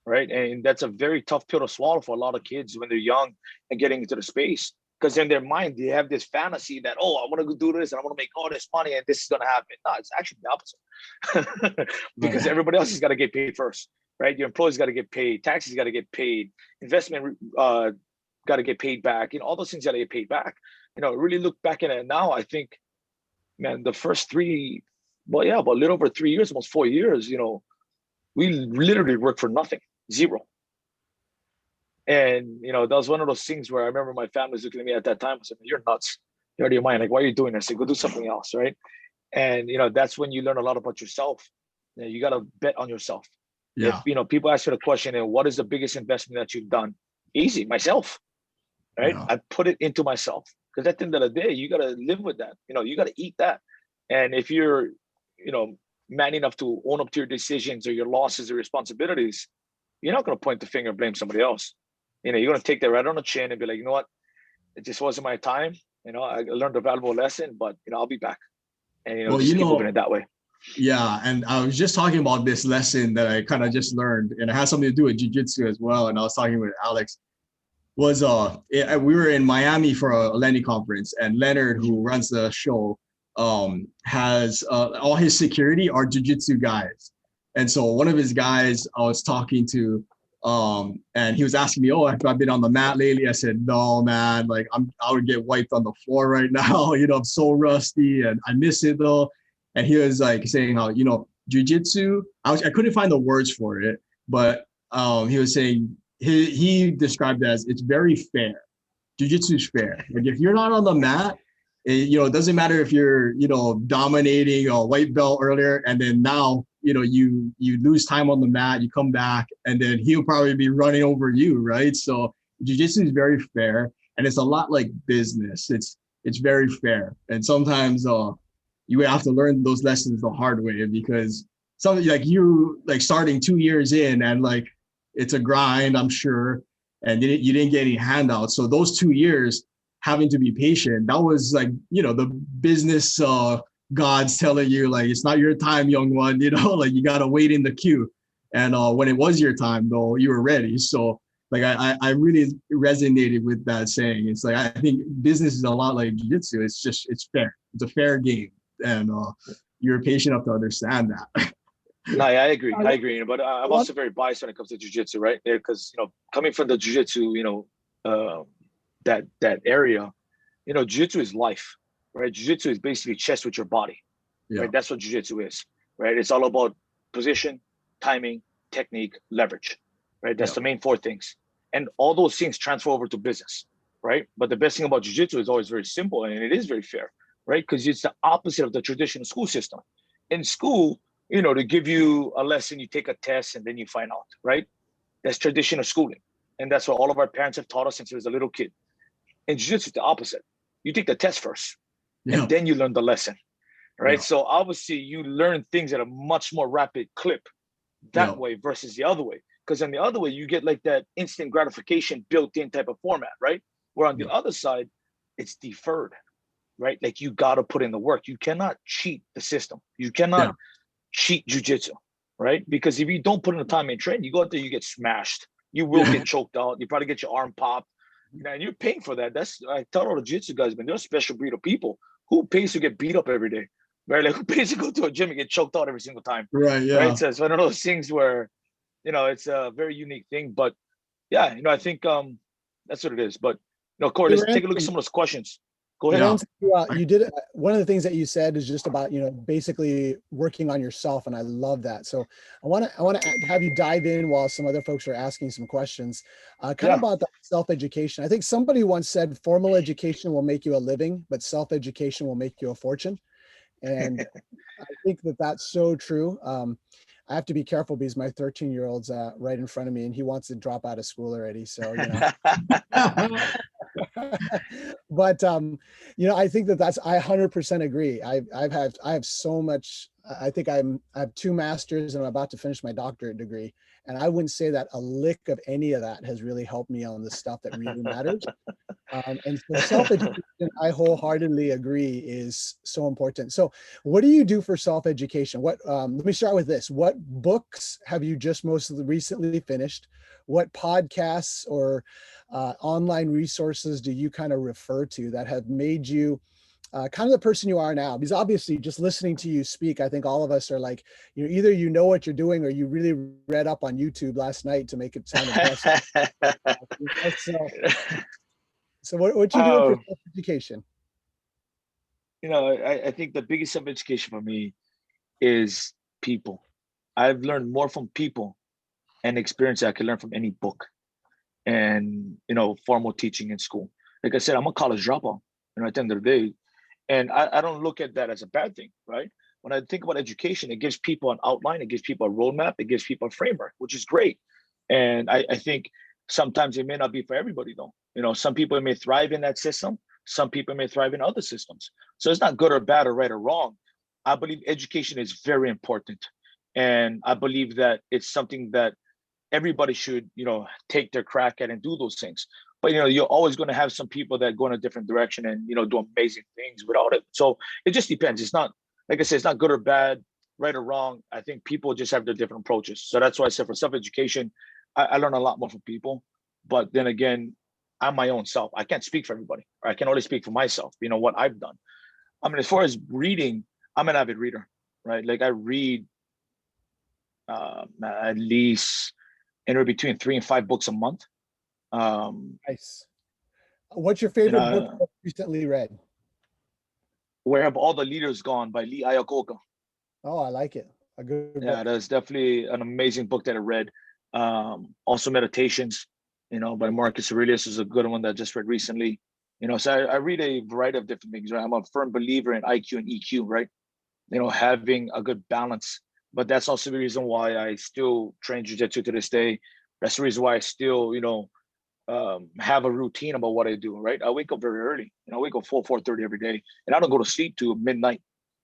[SPEAKER 2] Right. And that's a very tough pill to swallow for a lot of kids when they're young and getting into the space, because in their mind, they have this fantasy that, I want to go do this and I want to make all this money and this is going to happen. No, it's actually the opposite. Because everybody else has got to get paid first, right? Your employees got to get paid, taxes got to get paid, investment got to get paid back, all those things got to get paid back. Really look back at it now, I think, man, the first about a little over 3 years, almost 4 years, we literally worked for nothing. Zero. And that was one of those things where I remember my family was looking at me at that time and said, "You're nuts. You're out of your mind. Like, why are you doing this? I said, go do something else." Right. And that's when you learn a lot about yourself. You got to bet on yourself. Yeah. If people ask you the question, what is the biggest investment that you've done? Easy, myself. Right. Yeah. I put it into myself, because at the end of the day, you got to live with that. You got to eat that. And if you're, man enough to own up to your decisions or your losses or responsibilities, you're not going to point the finger and blame somebody else. You're going to take that right on the chin and be like, you know what, it just wasn't my time. I learned a valuable lesson, but I'll be back. And just keep moving it that way.
[SPEAKER 3] Yeah, and I was just talking about this lesson that I kind of just learned, and it has something to do with jiu-jitsu as well. And I was talking with Alex. We were in Miami for a lending conference, and Leonard, who runs the show, has all his security are jiu-jitsu guys. And so one of his guys I was talking to, And he was asking me, oh, have I been on the mat lately? I said, no, man, like I would get wiped on the floor right now. I'm so rusty and I miss it though. And he was like saying how, jujitsu, I couldn't find the words for it, but he was saying, he described it as it's very fair. Jiu-jitsu is fair. Like if you're not on the mat, it doesn't matter if you're, dominating a white belt earlier, and then now, you lose time on the mat, you come back, and then he'll probably be running over you, right? So jiu-jitsu is very fair, and it's a lot like business. It's very fair, and sometimes you have to learn those lessons the hard way, because something like you starting 2 years in, and like it's a grind, I'm sure, and you didn't get any handouts. So those 2 years having to be patient, that was like, the business gods telling you, like, it's not your time, young one, like you got to wait in the queue. And when it was your time, though, you were ready. So like, I really resonated with that saying. It's like, I think business is a lot like jiu-jitsu. It's fair. It's a fair game. And you're patient enough to understand that.
[SPEAKER 2] No, I agree. But I'm also very biased when it comes to jiu-jitsu, right? Because, coming from the jiu-jitsu, that area, jiu-jitsu is life, right? Jiu-jitsu is basically chess with your body, right? That's what jiu-jitsu is, right? It's all about position, timing, technique, leverage, right? That's the main 4 things. And all those things transfer over to business, right? But the best thing about jiu-jitsu is always very simple, and it is very fair, right? Because it's the opposite of the traditional school system. In school, to give you a lesson, you take a test and then you find out, right? That's traditional schooling. And that's what all of our parents have taught us since we was a little kid. In jiu-jitsu, it's the opposite. You take the test first, and then you learn the lesson, right? So obviously you learn things at a much more rapid clip that way versus the other way. Because on the other way, you get like that instant gratification built-in type of format, right? Where on the other side, it's deferred, right? Like you got to put in the work. You cannot cheat the system. You cannot cheat jiu-jitsu, right? Because if you don't put in the time and train, you go out there, you get smashed. You will get choked out. You probably get your arm popped. And you're paying for that. I tell all the jiu-jitsu guys, man, they're a special breed of people. Who pays to get beat up every day? Right? Like who pays to go to a gym and get choked out every single time?
[SPEAKER 3] Right. Yeah.
[SPEAKER 2] Right. So it's one of those things where, it's a very unique thing. But yeah, I think that's what it is. But Corey, let's take a look at some of those questions. Go ahead.
[SPEAKER 1] You did one of the things that you said is just about basically working on yourself, and I love that. So I want to have you dive in while some other folks are asking some questions, kind of about the self-education. I think somebody once said formal education will make you a living, but self-education will make you a fortune, and I think that that's so true. I have to be careful because my 13-year-old's right in front of me, and he wants to drop out of school already. So but I think that's I 100% agree. I have so much. I think I have 2 masters and I'm about to finish my doctorate degree, and I wouldn't say that a lick of any of that has really helped me on the stuff that really matters. And so self-education, I wholeheartedly agree, is so important. So what do you do for self-education? Let me start with this. What books have you just most recently finished? What podcasts or online resources do you kind of refer to that have made you kind of the person you are now? Because obviously just listening to you speak, I think all of us are like, either you know what you're doing or you really read up on YouTube last night to make it sound impressive. So what you doing for self-education?
[SPEAKER 2] I think the biggest self-education for me is people. I've learned more from people and experience I can learn from any book and, formal teaching in school. Like I said, I'm a college dropout, at the end of the day. And I don't look at that as a bad thing, right? When I think about education, it gives people an outline, it gives people a roadmap, it gives people a framework, which is great. And I think sometimes it may not be for everybody though. Some people may thrive in that system. Some people may thrive in other systems. So it's not good or bad or right or wrong. I believe education is very important. And I believe that it's something that everybody should, take their crack at and do those things. But, you're always going to have some people that go in a different direction and, do amazing things without it. So it just depends. It's not, like I said, it's not good or bad, right or wrong. I think people just have their different approaches. So that's why I said for self-education, I learn a lot more from people. But then again, I'm my own self. I can't speak for everybody. Or I can only speak for myself, what I've done. I mean, as far as reading, I'm an avid reader, right? Like I read at least anywhere between 3 and 5 books a month.
[SPEAKER 1] Nice. What's your
[SPEAKER 2] And
[SPEAKER 1] favorite book you recently read?
[SPEAKER 2] Where Have All the Leaders Gone by Lee Iacocca.
[SPEAKER 1] Oh, I like it. A good
[SPEAKER 2] Yeah,
[SPEAKER 1] book.
[SPEAKER 2] that's definitely an amazing book that I read. Also Meditations, by Marcus Aurelius is a good one that I just read recently. So I read a variety of different things, right? I'm a firm believer in IQ and EQ, right? Having a good balance. But that's also the reason why I still train jiu-jitsu to this day. That's the reason why I still, have a routine about what I do, right? I wake up very early. I wake up 4:30 every day, and I don't go to sleep till midnight,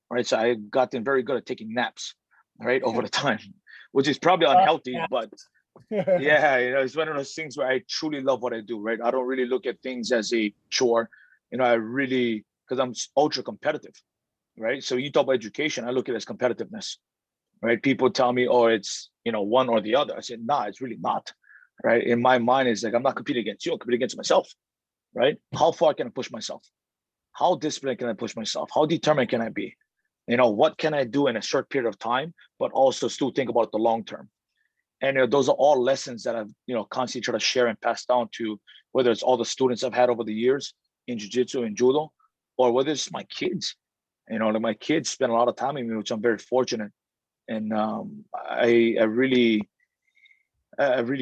[SPEAKER 2] right? So I gotten very good at taking naps, right, over the time, which is probably unhealthy, but yeah, it's one of those things where I truly love what I do, right? I don't really look at things as a chore. I really, because I'm ultra competitive, right? So you talk about education, I look at it as competitiveness, right? People tell me, oh, it's, one or the other. I said, nah, it's really not, right? In my mind, it's like, I'm not competing against you, I'm competing against myself, right? How far can I push myself? How disciplined can I push myself? How determined can I be? What can I do in a short period of time, but also still think about the long term? And those are all lessons that I've, constantly try to share and pass down to, whether it's all the students I've had over the years in jiu-jitsu and judo, or whether it's my kids. Like my kids spend a lot of time with me, which I'm very fortunate. And I really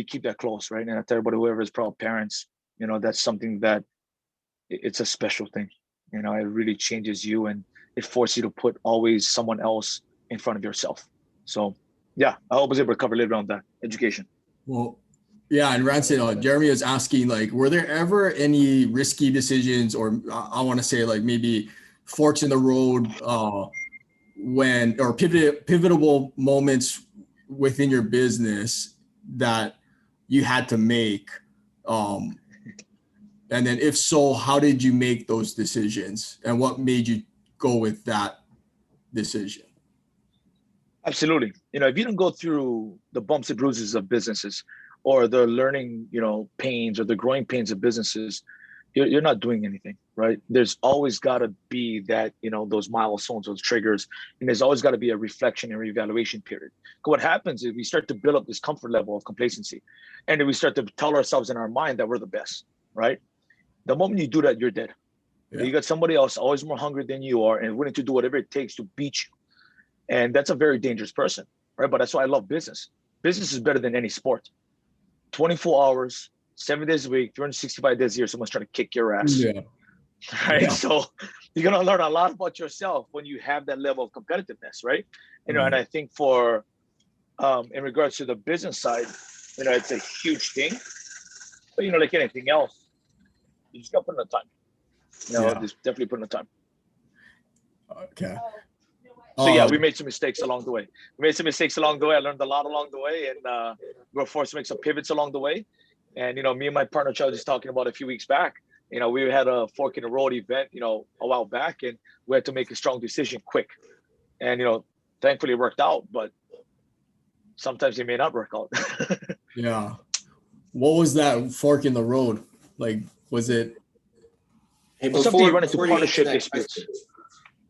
[SPEAKER 2] keep that close, right? And I tell everybody, whoever is proud parents, that's something that it's a special thing. It really changes you, and it forces you to put always someone else in front of yourself. So yeah, I hope I was able to cover a little bit on that education.
[SPEAKER 3] Well, yeah, and Ranson, Jeremy is asking, like, were there ever any risky decisions, or I want to say, like, maybe forks in the road, or pivotal moments within your business that you had to make? And then if so, how did you make those decisions, and what made you go with that decision?
[SPEAKER 2] Absolutely. If you don't go through the bumps and bruises of businesses, or the learning, pains, or the growing pains of businesses, you're not doing anything, right? There's always got to be that, those milestones, those triggers, and there's always got to be a reflection and reevaluation period. What happens is we start to build up this comfort level of complacency, and then we start to tell ourselves in our mind that we're the best, right? The moment you do that, you're dead.
[SPEAKER 3] Yeah.
[SPEAKER 2] You got somebody else always more hungry than you are and willing to do whatever it takes to beat you. And that's a very dangerous person, right? But that's why I love business. Business is better than any sport. 24 hours, 7 days a week, 365 days a year, someone's trying to kick your ass.
[SPEAKER 3] Yeah.
[SPEAKER 2] Right.
[SPEAKER 3] Yeah.
[SPEAKER 2] So you're going to learn a lot about yourself when you have that level of competitiveness, right? And I think for, in regards to the business side, it's a huge thing. But, like anything else, you just got to put in the time. Just definitely put in the time.
[SPEAKER 3] Okay.
[SPEAKER 2] So yeah, we made some mistakes along the way. I learned a lot along the way, and we were forced to make some pivots along the way. And me and my partner Charles was talking about a few weeks back. We had a fork in the road event, a while back, and we had to make a strong decision quick. And thankfully it worked out, but sometimes it may not work out.
[SPEAKER 3] Yeah. What was that fork in the road? Like, was it?
[SPEAKER 4] Hey,
[SPEAKER 2] something you run into
[SPEAKER 4] before
[SPEAKER 2] partnership
[SPEAKER 4] you answer that
[SPEAKER 2] disputes.
[SPEAKER 4] question,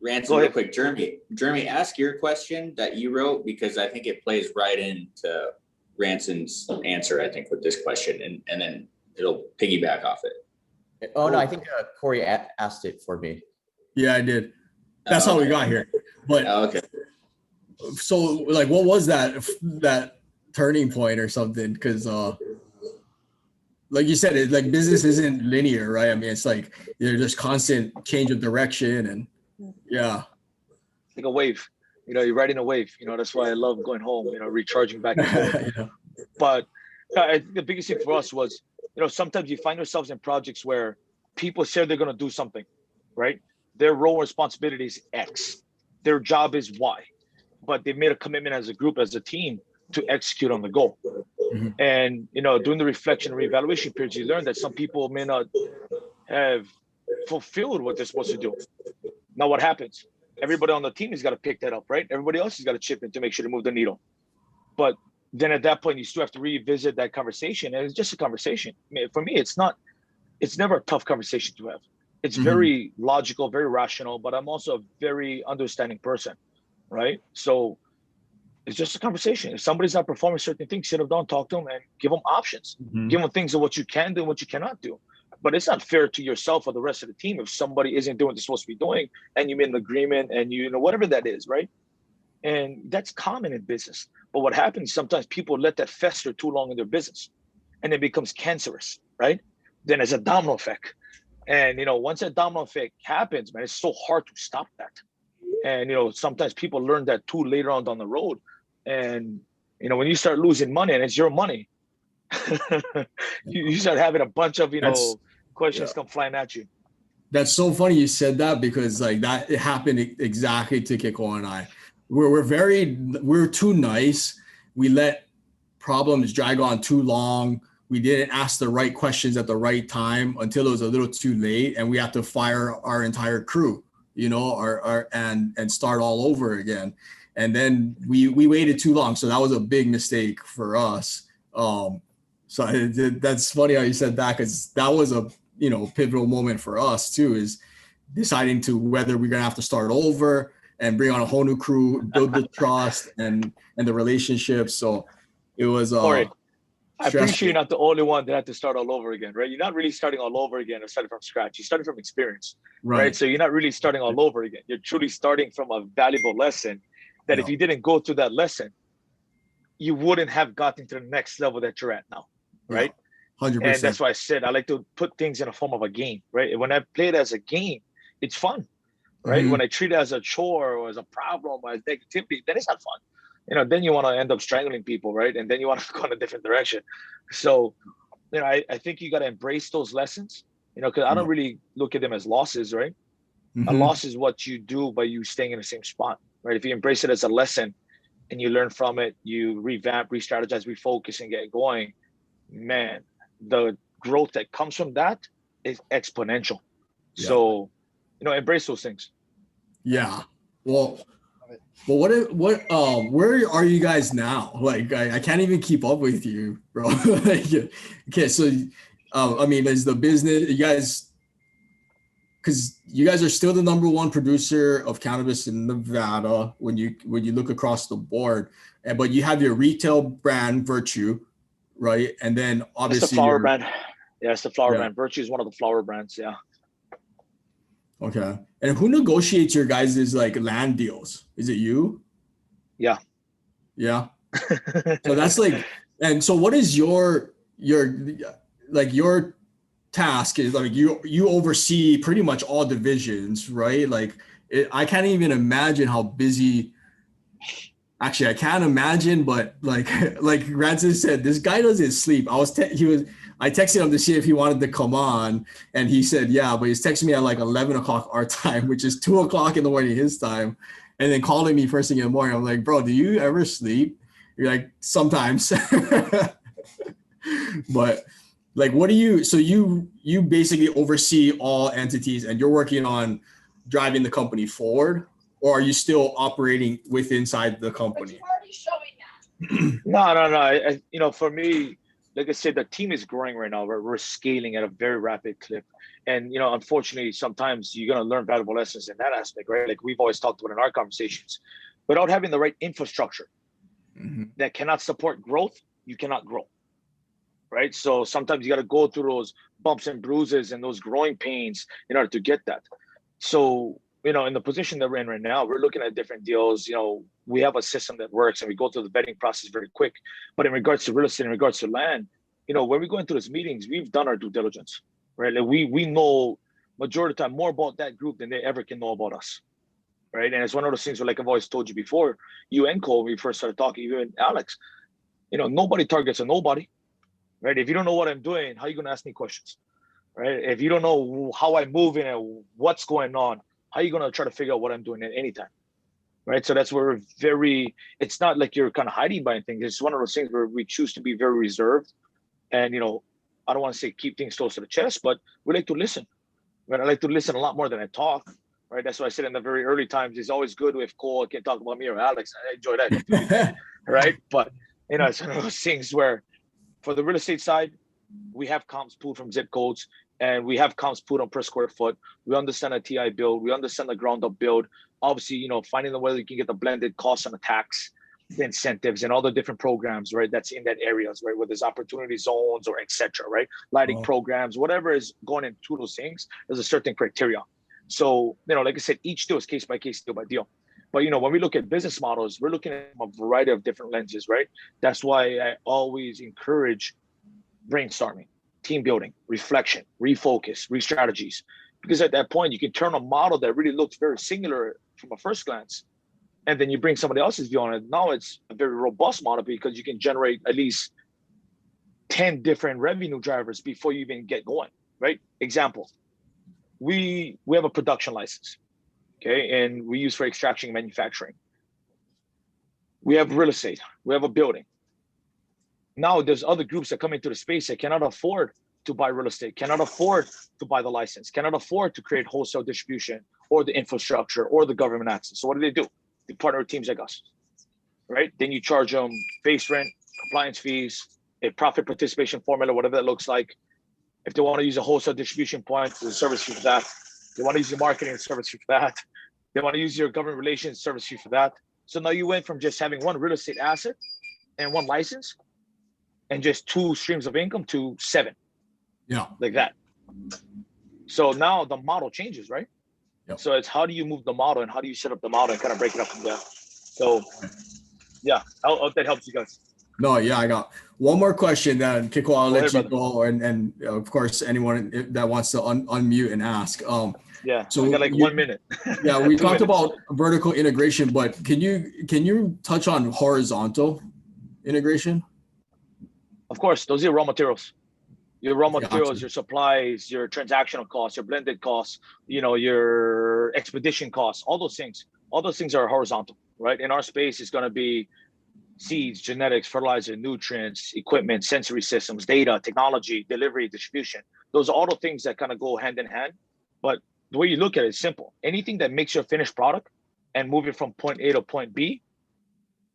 [SPEAKER 4] Ranson, real quick, Jeremy, ask your question that you wrote, because I think it plays right into Ranson's answer, I think, with this question, and then it'll piggyback off it.
[SPEAKER 5] Oh, no, I think Corey asked it for me.
[SPEAKER 3] Yeah, I did. That's how we got here. But
[SPEAKER 4] okay.
[SPEAKER 3] So, like, what was that turning point or something? Because like you said, like, business isn't linear, right? I mean, it's like there's just constant change of direction, and yeah.
[SPEAKER 2] Like a wave, you're riding a wave. That's why I love going home, recharging back and forth.
[SPEAKER 3] Yeah.
[SPEAKER 2] But I think the biggest thing for us was, sometimes you find yourselves in projects where people say they're going to do something, right? Their role and responsibility is X. Their job is Y. But they've made a commitment as a group, as a team, to execute on the goal.
[SPEAKER 3] Mm-hmm.
[SPEAKER 2] And, during the reflection and reevaluation periods, you learn that some people may not have fulfilled what they're supposed to do. Now, what happens? Everybody on the team has got to pick that up, right? Everybody else has got to chip in to make sure to move the needle. But then at that point, you still have to revisit that conversation. And it's just a conversation. I mean, for me, it's never a tough conversation to have. It's very logical, very rational, but I'm also a very understanding person, right? So It's just a conversation. If somebody's not performing certain things, sit them down, talk to them, and give them options.
[SPEAKER 3] Mhm.
[SPEAKER 2] Give them things of what you can do and what you cannot do. But it's not fair to yourself or the rest of the team if somebody isn't doing what they're supposed to be doing, and you made an agreement, and you know whatever that is, right? And that's common in business. But what happens sometimes, people let that fester too long in their business, and it becomes cancerous, right? Then it's a domino effect. And once that domino effect happens, man, it's so hard to stop that. And sometimes people learn that too later on down the road. And when you start losing money, and it's your money, you start having a bunch of questions come flying at you.
[SPEAKER 3] That's so funny you said that, because like that it happened exactly to Kiko and I. We're too nice. We let problems drag on too long. We didn't ask the right questions at the right time until it was a little too late, and we had to fire our entire crew, and start all over again. And then we waited too long, so that was a big mistake for us. So that's funny how you said that, because that was a pivotal moment for us too, is deciding to whether we're gonna have to start over and bring on a whole new crew, build the trust and the relationship. So it was
[SPEAKER 2] Corey, I
[SPEAKER 3] stressful.
[SPEAKER 2] appreciate you're not the only one that had to start all over again, right? You're not really starting all over again or starting from scratch. You started from experience, right? So you're not really starting all over again. You're truly starting from a valuable lesson that if you didn't go through that lesson, you wouldn't have gotten to the next level that you're at now, right?
[SPEAKER 3] 100%.
[SPEAKER 2] And that's why I said I like to put things in a form of a game, right? When I play it as a game, it's fun, right?
[SPEAKER 3] Mhm.
[SPEAKER 2] When I treat it as a chore or as a problem or as negativity, then it's not fun. Then you want to end up strangling people, right? And then you want to go in a different direction. So, I think you got to embrace those lessons, because I don't really look at them as losses, right? A loss is what you do by you staying in the same spot, right? If you embrace it as a lesson and you learn from it, you revamp, re-strategize, refocus, and get going, man, the growth that comes from that is exponential. So, embrace those things.
[SPEAKER 3] Yeah. Well, where are you guys now? Like, I can't even keep up with you, bro. Okay, so, is the business, you guys, because you guys are still the #1 producer of cannabis in Nevada when you look across the board, but you have your retail brand Virtue, right? And then obviously
[SPEAKER 2] it's the flower brand. Yeah, it's the flower brand. Virtue is one of the flower brands. Yeah.
[SPEAKER 3] Okay. And who negotiates your guys' like land deals? Is it you?
[SPEAKER 2] Yeah.
[SPEAKER 3] Yeah. So that's like, and so what is your task is like you oversee pretty much all divisions, right? Like I can't even imagine how busy. Actually, I can't imagine, but like Ranson said, this guy doesn't sleep. I texted him to see if he wanted to come on, and he said yeah, but he's texting me at like 11 o'clock our time, which is 2 o'clock in the morning his time, and then calling me first thing in the morning. I'm like, bro, do you ever sleep? You're like, sometimes. But like, what do you? So you basically oversee all entities, and you're working on driving the company forward, or are you still operating inside the company?
[SPEAKER 2] No. For me, like I said, the team is growing right now. We're scaling at a very rapid clip. And, unfortunately, sometimes you're going to learn valuable lessons in that aspect, right? Like we've always talked about in our conversations. Without having the right infrastructure that cannot support growth, you cannot grow, right? So sometimes you got to go through those bumps and bruises and those growing pains in order to get that. So, in the position that we're in right now, we're looking at different deals. We have a system that works and we go through the vetting process very quick. But in regards to real estate, in regards to land, when we go into those meetings, we've done our due diligence, right? Like we know majority of the time more about that group than they ever can know about us, right? And it's one of those things where, like I've always told you before, you and Cole, when we first started talking, you and Alex, nobody targets a nobody, right? If you don't know what I'm doing, how are you going to ask me questions, right? If you don't know how I'm moving and what's going on, how are you going to try to figure out what I'm doing at any time, right? So that's where it's not like you're kind of hiding behind things. It's one of those things where we choose to be very reserved. And, I don't want to say keep things close to the chest, but we like to listen, right? I like to listen a lot more than I talk, right? That's why I said in the very early times, it's always good if Cole can talk about me or Alex. I enjoy that, right? But, it's one of those things where for the real estate side, we have comps pulled from zip codes, and we have comps put on per square foot. We understand a TI build. We understand the ground up build. Obviously, finding the way you can get the blended cost on the tax. the incentives and all the different programs, right? That's in that areas, right? Where there's opportunity zones or etc., right? Lighting programs, whatever is going into those things, there's a certain criteria. So, like I said, each deal is case by case, deal by deal. But, when we look at business models, we're looking at a variety of different lenses, right? That's why I always encourage brainstorming, team building, reflection, refocus, re-strategies. Because at that point, you can turn a model that really looks very singular from a first glance, and then you bring somebody else's view on it. Now it's a very robust model because you can generate at least 10 different revenue drivers before you even get going, right? Example, we have a production license, okay? And we use for extraction and manufacturing. We have real estate, we have a building. Now there's other groups that come into the space that cannot afford to buy real estate, cannot afford to buy the license, cannot afford to create wholesale distribution or the infrastructure or the government access. So what do? They partner with teams like us, right? Then you charge them base rent, compliance fees, a profit participation formula, whatever that looks like. If they want to use a wholesale distribution point, there's a service fee for that. They want to use your marketing, service fee for that. They want to use your government relations, service fee for that. So now you went from just having one real estate asset and one license and just 2 streams of income to 7.
[SPEAKER 3] Yeah.
[SPEAKER 2] Like that. So now the model changes, right?
[SPEAKER 3] Yep.
[SPEAKER 2] So it's how do you move the model and how do you set up the model and kind of break it up from there. So yeah, I hope that helps you guys.
[SPEAKER 3] No, yeah, I got one more question. Then Kiko, I'll let you go, and of course anyone that wants to unmute and ask.
[SPEAKER 2] Yeah,
[SPEAKER 3] so
[SPEAKER 2] we got like 1 minute.
[SPEAKER 3] Yeah, we talked
[SPEAKER 2] minutes.
[SPEAKER 3] about vertical integration, but can you touch on horizontal integration?
[SPEAKER 2] Of course, those are your raw materials. Your raw materials, your supplies, your transactional costs, your blended costs, your expedition costs, all those things are horizontal, right? In our space, it's going to be seeds, genetics, fertilizer, nutrients, equipment, sensory systems, data, technology, delivery, distribution. Those are all the things that kind of go hand in hand. But the way you look at it is simple. Anything that makes your finished product and move it from point A to point B,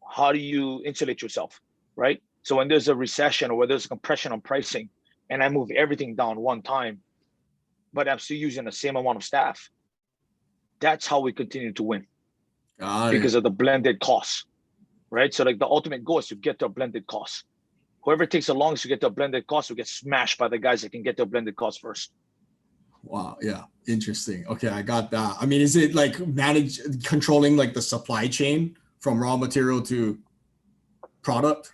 [SPEAKER 2] how do you insulate yourself, right? So when there's a recession or where there's a compression on pricing, and I move everything down one time, but I'm still using the same amount of staff, that's how we continue to win. Because of the blended costs, right? So like the ultimate goal is to get to a blended cost. Whoever takes the longest to get to a blended cost will get smashed by the guys that can get to a blended cost first.
[SPEAKER 3] Wow. Yeah. Interesting. Okay. I got that. I mean, is it like controlling like the supply chain from raw material to product?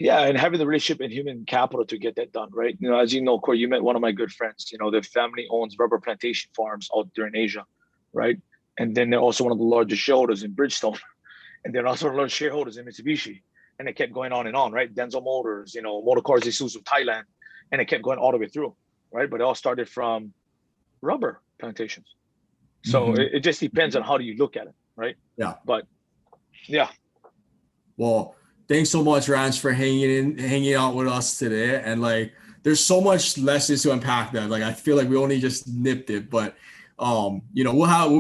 [SPEAKER 2] Yeah, and having the relationship and human capital to get that done, right? As you know, Corey, you met one of my good friends. Their family owns rubber plantation farms out there in Asia, right? And then they're also one of the largest shareholders in Bridgestone, and they're also one of the largest shareholders in Mitsubishi. And it kept going on and on, right? Denzel Motors, Motor Cars Isuzu Thailand, and it kept going all the way through, right? But it all started from rubber plantations. So it just depends on how do you look at it, right?
[SPEAKER 3] Yeah.
[SPEAKER 2] But yeah.
[SPEAKER 3] Well, thanks so much, Rance, for hanging out with us today. And there's so much lessons to unpack that. I feel like we only just nipped it, but we'll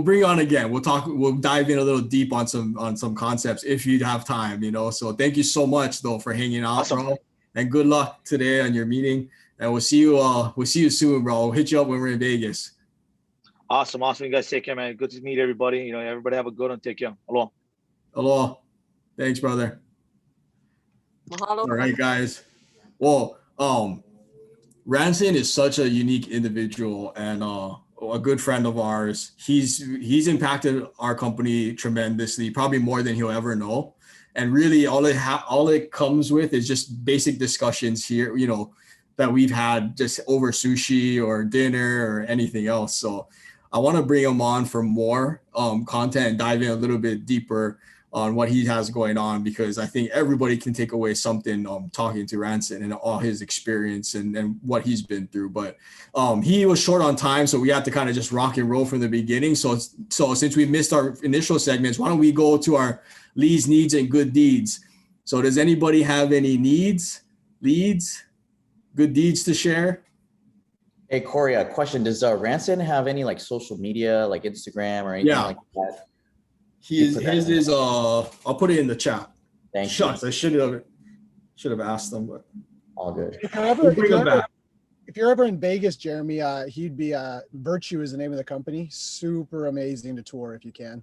[SPEAKER 3] bring you on again. We'll dive in a little deep on some concepts if you have time, So thank you so much though for hanging out, awesome, bro. And good luck today on your meeting. And we'll see you soon, bro. We'll hit you up when we're in Vegas.
[SPEAKER 2] Awesome. You guys take care, man. Good to meet everybody. Everybody have a good one. Take care.
[SPEAKER 3] Aloha. Thanks, brother.
[SPEAKER 6] Mahalo.
[SPEAKER 3] All right, guys. Well, Ranson is such a unique individual and a good friend of ours. He's impacted our company tremendously, probably more than he'll ever know. And really, all it comes with is just basic discussions here, that we've had just over sushi or dinner or anything else. So I want to bring him on for more content and dive in a little bit deeper on what he has going on, because I think everybody can take away something talking to Ranson and all his experience and what he's been through. But he was short on time, so we had to kind of just rock and roll from the beginning. So since we missed our initial segments, why don't we go to our leads, needs, and good deeds? So does anybody have any needs, leads, good deeds to share?
[SPEAKER 5] Hey, Corey, a question. Does Ranson have any social media, like Instagram or anything like that?
[SPEAKER 3] His is I'll put it in the chat.
[SPEAKER 5] Thank
[SPEAKER 3] Shucks,
[SPEAKER 5] you.
[SPEAKER 3] I should have asked them, but
[SPEAKER 5] all good.
[SPEAKER 1] If you're ever in Vegas, Jeremy, he'd be Virtue is the name of the company. Super amazing to tour if you can.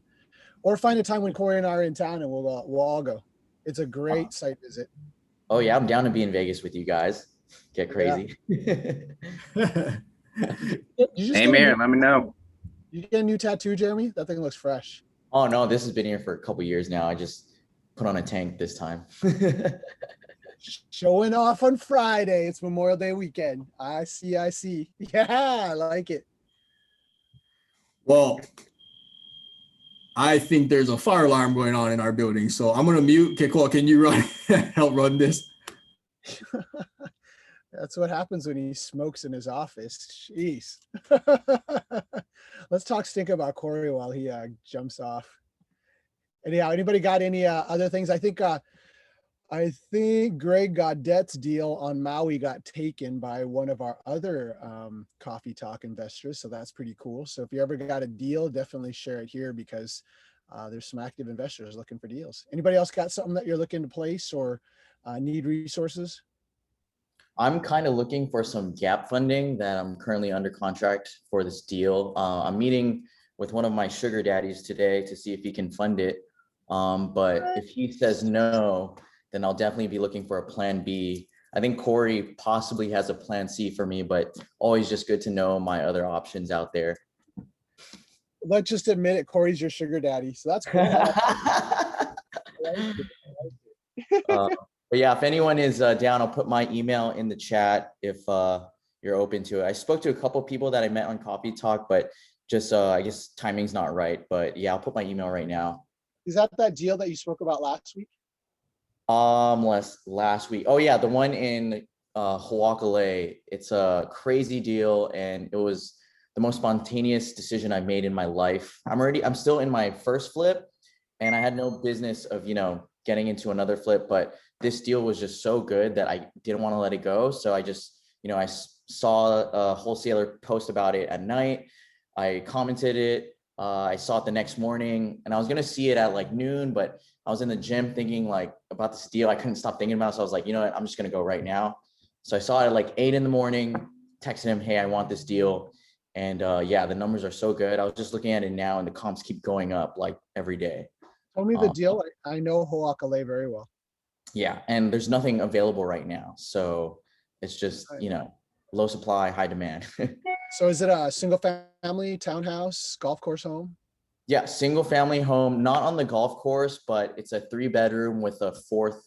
[SPEAKER 1] Or find a time when Corey and I are in town and we'll all go. It's a great site visit.
[SPEAKER 5] Oh yeah, I'm down to be in Vegas with you guys. Get crazy.
[SPEAKER 7] Same here. Let me know.
[SPEAKER 1] You get a new tattoo, Jeremy? That thing looks fresh.
[SPEAKER 5] Oh no, this has been here for a couple years now. I just put on a tank this time.
[SPEAKER 1] Showing off on Friday. It's Memorial Day weekend. I see. Yeah, I like it.
[SPEAKER 3] Well, I think there's a fire alarm going on in our building, so I'm gonna mute. Okay, cool. Can you help run this?
[SPEAKER 1] That's what happens when he smokes in his office. Jeez. Let's talk stink about Corey while he jumps off. Anyhow, anybody got any other things? I think Greg Gaudette's deal on Maui got taken by one of our other Coffee Talk investors. So that's pretty cool. So if you ever got a deal, definitely share it here because there's some active investors looking for deals. Anybody else got something that you're looking to place or need resources?
[SPEAKER 5] I'm kind of looking for some gap funding that I'm currently under contract for this deal. I'm meeting with one of my sugar daddies today to see if he can fund it. But if he says no, then I'll definitely be looking for a plan B. I think Corey possibly has a plan C for me, but always just good to know my other options out there.
[SPEAKER 1] Let's just admit it, Corey's your sugar daddy. So that's cool.
[SPEAKER 5] But yeah, if anyone is down, I'll put my email in the chat if you're open to it. I spoke to a couple people that I met on Coffee Talk, but just I guess timing's not right. But yeah, I'll put my email right now.
[SPEAKER 1] Is that deal that you spoke about last week?
[SPEAKER 5] Last week. Oh yeah, the one in Hawaii. It's a crazy deal, and it was the most spontaneous decision I've made in my life. I'm still in my first flip, and I had no business of getting into another flip, but this deal was just so good that I didn't want to let it go. So I just, I saw a wholesaler post about it at night. I commented it. I saw it the next morning, and I was gonna see it at like noon, but I was in the gym thinking like about this deal. I couldn't stop thinking about it. So I was like, you know what, I'm just gonna go right now. So I saw it at like 8 a.m, texted him, hey, I want this deal. And yeah, the numbers are so good. I was just looking at it now, and the comps keep going up like every day.
[SPEAKER 1] Tell me the deal. I know Hawaii very well.
[SPEAKER 5] Yeah, and there's nothing available right now. So it's just, low supply, high demand.
[SPEAKER 1] So is it a single family townhouse, golf course home?
[SPEAKER 5] Yeah, single family home, not on the golf course, but it's a 3-bedroom with a 4th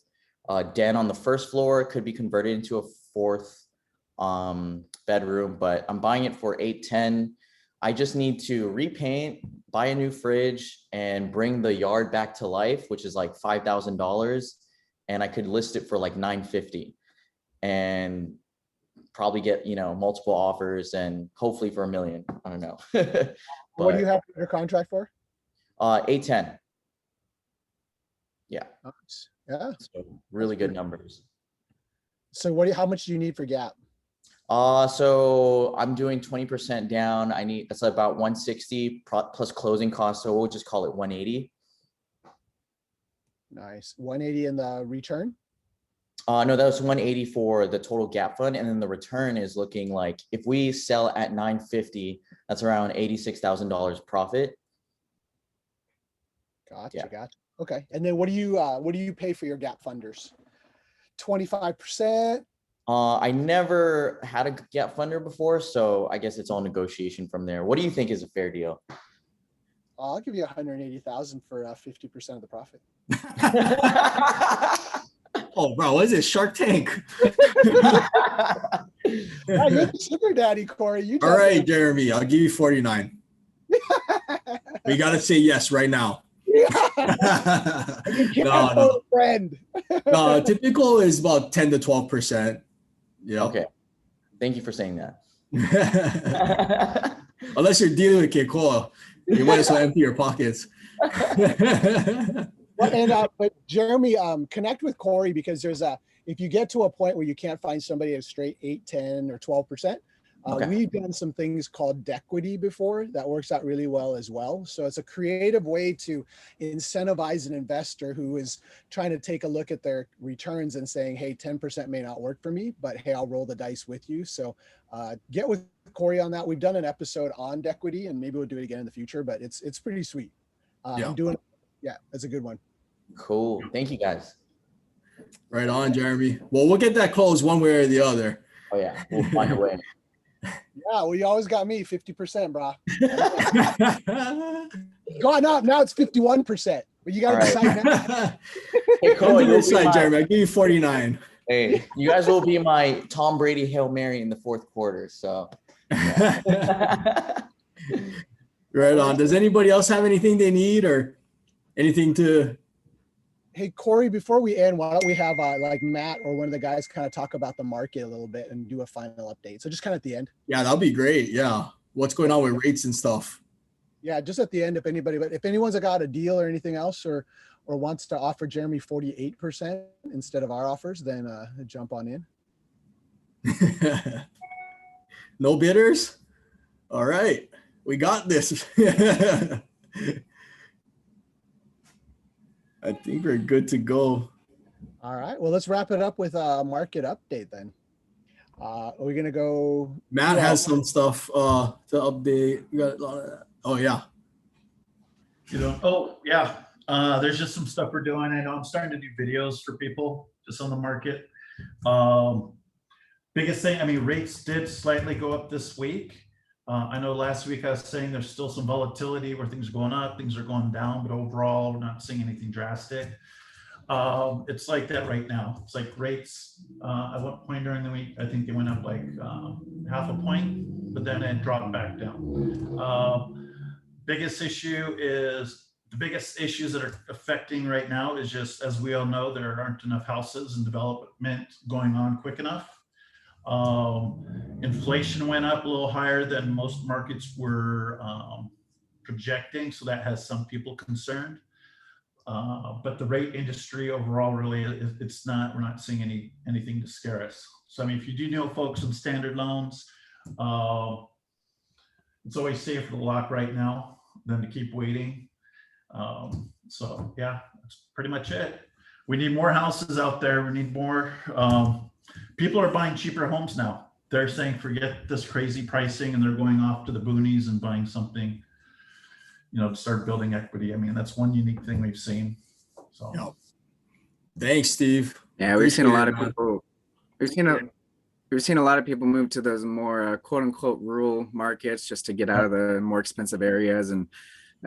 [SPEAKER 5] den on the first floor. It could be converted into a 4th bedroom, but I'm buying it for $810,000. I just need to repaint, buy a new fridge, and bring the yard back to life, which is like $5,000. And I could list it for like $950,000 and probably get, multiple offers and hopefully for $1 million. I don't know.
[SPEAKER 1] What do you have your contract for?
[SPEAKER 5] $810,000. Yeah.
[SPEAKER 1] Nice. Yeah.
[SPEAKER 5] So really good numbers.
[SPEAKER 1] So how much do you need for gap?
[SPEAKER 5] So I'm doing 20% down. That's about 160 plus closing costs. So we'll just call it 180.
[SPEAKER 1] Nice. 180 in the return?
[SPEAKER 5] No, that was 180 for the total gap fund. And then the return is looking like if we sell at 950, that's around $86,000 profit.
[SPEAKER 1] Gotcha. Okay. And then what do you pay for your gap funders? 25%?
[SPEAKER 5] I never had a gap funder before, so I guess it's all negotiation from there. What do you think is a fair deal?
[SPEAKER 1] I'll give you 180,000 for 50% of the profit.
[SPEAKER 3] Oh, bro, what is this? Shark Tank?
[SPEAKER 1] You're the sugar daddy, Corey.
[SPEAKER 3] All right, Jeremy, I'll give you 49. We got to say yes right now. No.
[SPEAKER 1] Friend.
[SPEAKER 3] No, typical is about 10 to 12%. Yeah.
[SPEAKER 5] Okay. Thank you for saying that.
[SPEAKER 3] Unless you're dealing with Keikoa, you might as well empty your pockets.
[SPEAKER 1] But Jeremy, connect with Corey because if you get to a point where you can't find somebody at a straight 8, 10, or 12%,
[SPEAKER 5] okay.
[SPEAKER 1] We've done some things called Dequity before that works out really well as well. So it's a creative way to incentivize an investor who is trying to take a look at their returns and saying, hey, 10% may not work for me, but hey, I'll roll the dice with you. So get with Corey on that. We've done an episode on Dequity and maybe we'll do it again in the future, but it's pretty sweet.
[SPEAKER 3] Yeah.
[SPEAKER 1] I'm doing, yeah, that's a good one.
[SPEAKER 5] Cool. Thank you guys.
[SPEAKER 3] Right on, Jeremy. Well, we'll get that closed one way or the other.
[SPEAKER 5] Oh yeah, we'll find a way.
[SPEAKER 1] Yeah, well, you always got me 50%, bro. Gone up. Now it's 51%. But you got to decide now.
[SPEAKER 5] Hey, Cole,
[SPEAKER 3] Come to this
[SPEAKER 5] you'll be
[SPEAKER 3] side,
[SPEAKER 5] my-
[SPEAKER 3] Jeremy. I'll give you 49.
[SPEAKER 5] Hey, you guys will be my Tom Brady Hail Mary in the fourth quarter. So
[SPEAKER 3] Right on. Does anybody else have anything they need or anything to?
[SPEAKER 1] Hey, Corey, before we end, why don't we have like Matt or one of the guys kind of talk about the market a little bit and do a final update. So just kind of at the end.
[SPEAKER 3] Yeah, that'll be great. Yeah. What's going on with rates and stuff?
[SPEAKER 1] Yeah, just at the end, if anyone's got a deal or anything else or wants to offer Jeremy 48% instead of our offers, then jump on in.
[SPEAKER 3] No bidders? All right. We got this. I think we're good to go.
[SPEAKER 1] All right. Well, let's wrap it up with a market update then. Are we going to go?
[SPEAKER 3] Matt has some stuff to update. We got a lot of that. Oh, yeah.
[SPEAKER 8] Oh, yeah. There's just some stuff we're doing. I know I'm starting to do videos for people just on the market. Biggest thing, I mean, rates did slightly go up this week. I know last week I was saying there's still some volatility where things are going up, things are going down, but overall, we're not seeing anything drastic. It's like that right now. It's like rates, at one point during the week, I think they went up like half a point, but then it dropped back down. Biggest issue is, the biggest issues that are affecting right now is just, as we all know, there aren't enough houses and development going on quick enough. Inflation went up a little higher than most markets were projecting, so that has some people concerned. But the rate industry overall, really, it's not, we're not seeing anything to scare us. So I mean, if you do know folks in standard loans, it's always safer to lock right now than to keep waiting. So yeah, that's pretty much it. We need more houses out there. We need more. People are buying cheaper homes now. They're saying, forget this crazy pricing, and they're going off to the boonies and buying something, to start building equity. I mean, that's one unique thing we've seen. So,
[SPEAKER 3] Yep. Thanks, Steve.
[SPEAKER 7] Yeah, we've seen a lot of
[SPEAKER 3] Appreciate it,
[SPEAKER 7] people. We've seen a lot of people move to those more quote unquote rural markets just to get out of the more expensive areas, and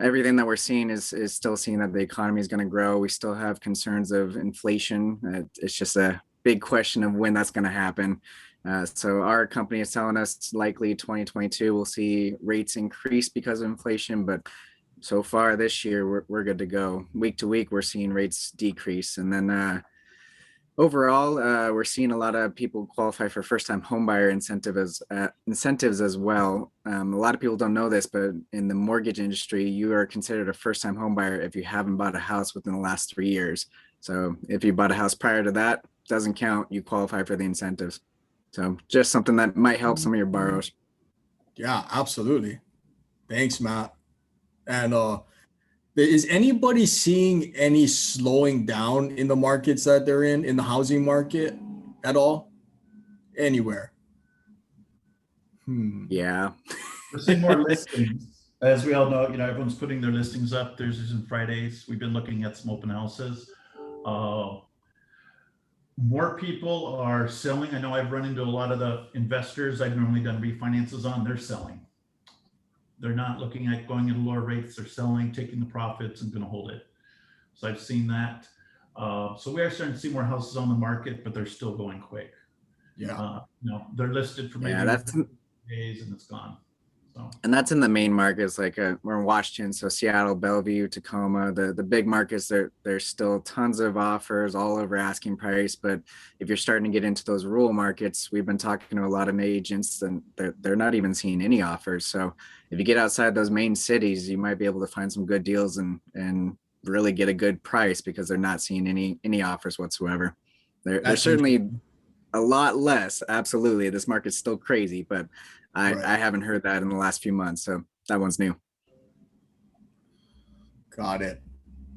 [SPEAKER 7] everything that we're seeing is still seeing that the economy is going to grow. We still have concerns of inflation. It's just a big question of when that's going to happen. So our company is telling us likely 2022 we'll see rates increase because of inflation, but so far this year we're good to go. Week to week we're seeing rates decrease, and then overall we're seeing a lot of people qualify for first-time homebuyer incentives as well. A lot of people don't know this, but in the mortgage industry, you are considered a first-time homebuyer if you haven't bought a house within the last 3 years. So if you bought a house prior to that, doesn't count. You qualify for the incentives. So just something that might help some of your borrowers.
[SPEAKER 3] Yeah, absolutely. Thanks, Matt. And is anybody seeing any slowing down in the markets that they're in the housing market at all? Anywhere?
[SPEAKER 7] Yeah.
[SPEAKER 8] we're seeing more listings. As we all know, everyone's putting their listings up Thursdays and Fridays. We've been looking at some open houses. More people are selling. I know I've run into a lot of the investors I've normally done refinances on. They're selling. They're not looking at going at lower rates. They're selling, taking the profits, and going to hold it. So I've seen that. So we are starting to see more houses on the market, but they're still going quick.
[SPEAKER 3] Yeah.
[SPEAKER 8] They're listed for maybe days and it's gone. So.
[SPEAKER 7] And that's in the main markets, like we're in Washington, so Seattle, Bellevue, Tacoma, the big markets. There's still tons of offers all over asking price. But if you're starting to get into those rural markets, we've been talking to a lot of agents, and they're not even seeing any offers. So if you get outside those main cities, you might be able to find some good deals and really get a good price because they're not seeing any offers whatsoever. They're certainly a lot less. Absolutely, this market's still crazy, but I haven't heard that in the last few months, so that one's new.
[SPEAKER 3] Got it.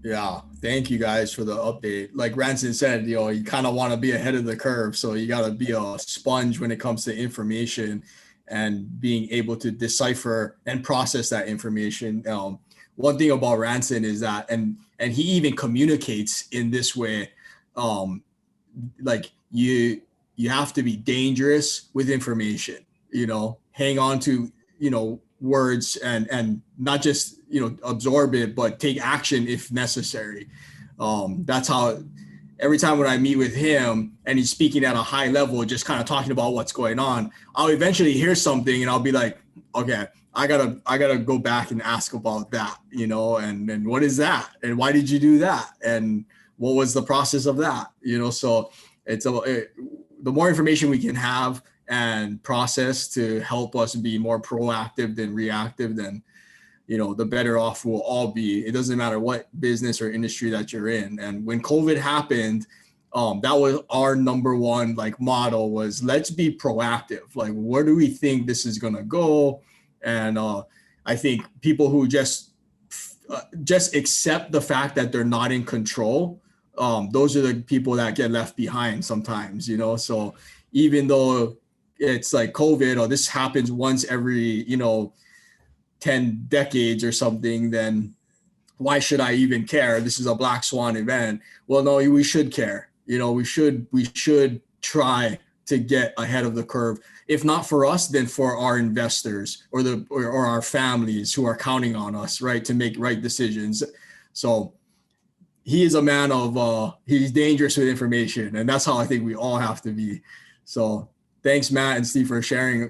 [SPEAKER 3] Yeah. Thank you guys for the update. Like Ranson said, you kind of want to be ahead of the curve. So you got to be a sponge when it comes to information and being able to decipher and process that information. one thing about Ranson is that, and he even communicates in this way, like you have to be dangerous with information, hang on to, words and not just, absorb it, but take action if necessary. That's how every time when I meet with him and he's speaking at a high level, just kind of talking about what's going on, I'll eventually hear something and I'll be like, okay, I gotta go back and ask about that, and what is that? And why did you do that? And what was the process of that? So the more information we can have and process to help us be more proactive than reactive, then, the better off we'll all be. It doesn't matter what business or industry that you're in. And when COVID happened, that was our number one motto was, let's be proactive. Like, where do we think this is going to go? And I think people who just accept the fact that they're not in control, those are the people that get left behind sometimes, so even though it's like COVID or this happens once every, 10 decades or something, then why should I even care? This is a black swan event. Well, no, we should care. We should try to get ahead of the curve. If not for us, then for our investors or our families who are counting on us, right, to make right decisions. So he is a man of, he's dangerous with information, and that's how I think we all have to be. So thanks, Matt and Steve, for sharing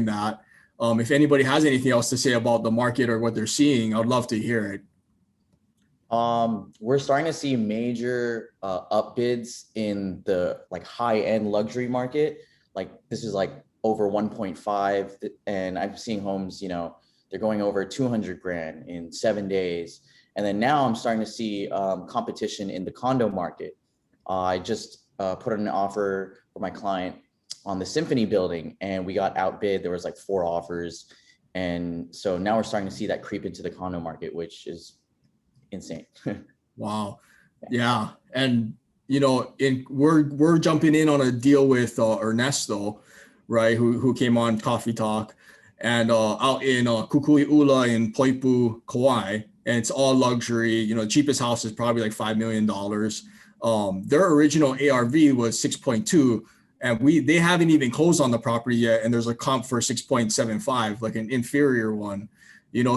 [SPEAKER 3] that. If anybody has anything else to say about the market or what they're seeing, I'd love to hear it.
[SPEAKER 5] We're starting to see major upbids in the high-end luxury market. This is over 1.5, and I'm seeing homes, they're going over 200 grand in 7 days. And then now I'm starting to see competition in the condo market. I just put in an offer for my client on the Symphony building, and we got outbid. There was 4 offers. And so now we're starting to see that creep into the condo market, which is insane.
[SPEAKER 3] Wow. Yeah. And, we're jumping in on a deal with Ernesto, right, who came on Coffee Talk, and out in Kukui'ula in Poipu, Kauai. And it's all luxury. The cheapest house is probably $5 million. Their original ARV was 6.2, and they haven't even closed on the property yet. And there's a comp for 6.75, an inferior one.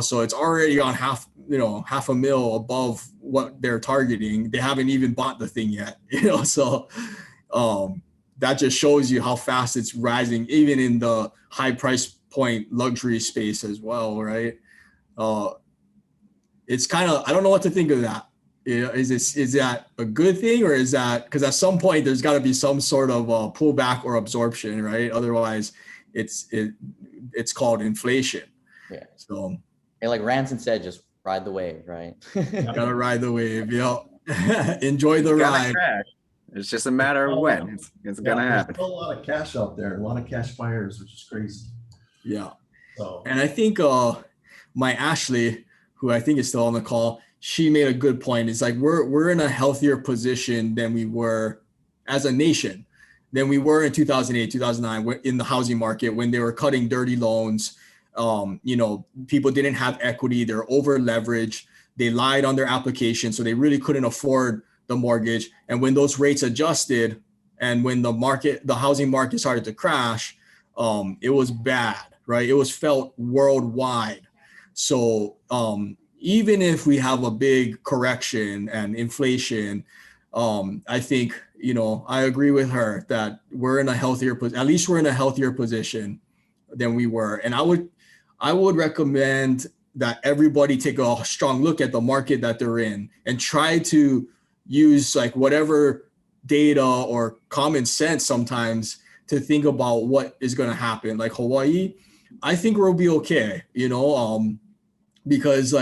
[SPEAKER 3] So it's already on half a mil above what they're targeting. They haven't even bought the thing yet, so that just shows you how fast it's rising, even in the high price point luxury space as well, right? It's kind of, I don't know what to think of that. Is that a good thing, or is that, because at some point there's got to be some sort of pullback or absorption, right? Otherwise it's called inflation.
[SPEAKER 5] Yeah.
[SPEAKER 3] So,
[SPEAKER 5] and like Ranson said, just ride the wave, right?
[SPEAKER 3] Gotta ride the wave. Yeah. Enjoy the ride.
[SPEAKER 7] Crash. It's just a matter of when it's gonna happen.
[SPEAKER 8] There's still a lot of cash out there, a lot of cash buyers, which is crazy.
[SPEAKER 3] Yeah.
[SPEAKER 8] So,
[SPEAKER 3] and I think my Ashley, who I think is still on the call, she made a good point. It's we're in a healthier position than we were as a nation, than we were in 2008, 2009 in the housing market, when they were cutting dirty loans. People didn't have equity. They're over leveraged. They lied on their application, so they really couldn't afford the mortgage. And when those rates adjusted, and when the housing market started to crash, it was bad, right? It was felt worldwide. So even if we have a big correction and inflation, I think, I agree with her that we're in a healthier, at least we're in a healthier position than we were. And I would recommend that everybody take a strong look at the market that they're in and try to use whatever data or common sense sometimes to think about what is going to happen. Like Hawaii, I think we'll be okay, because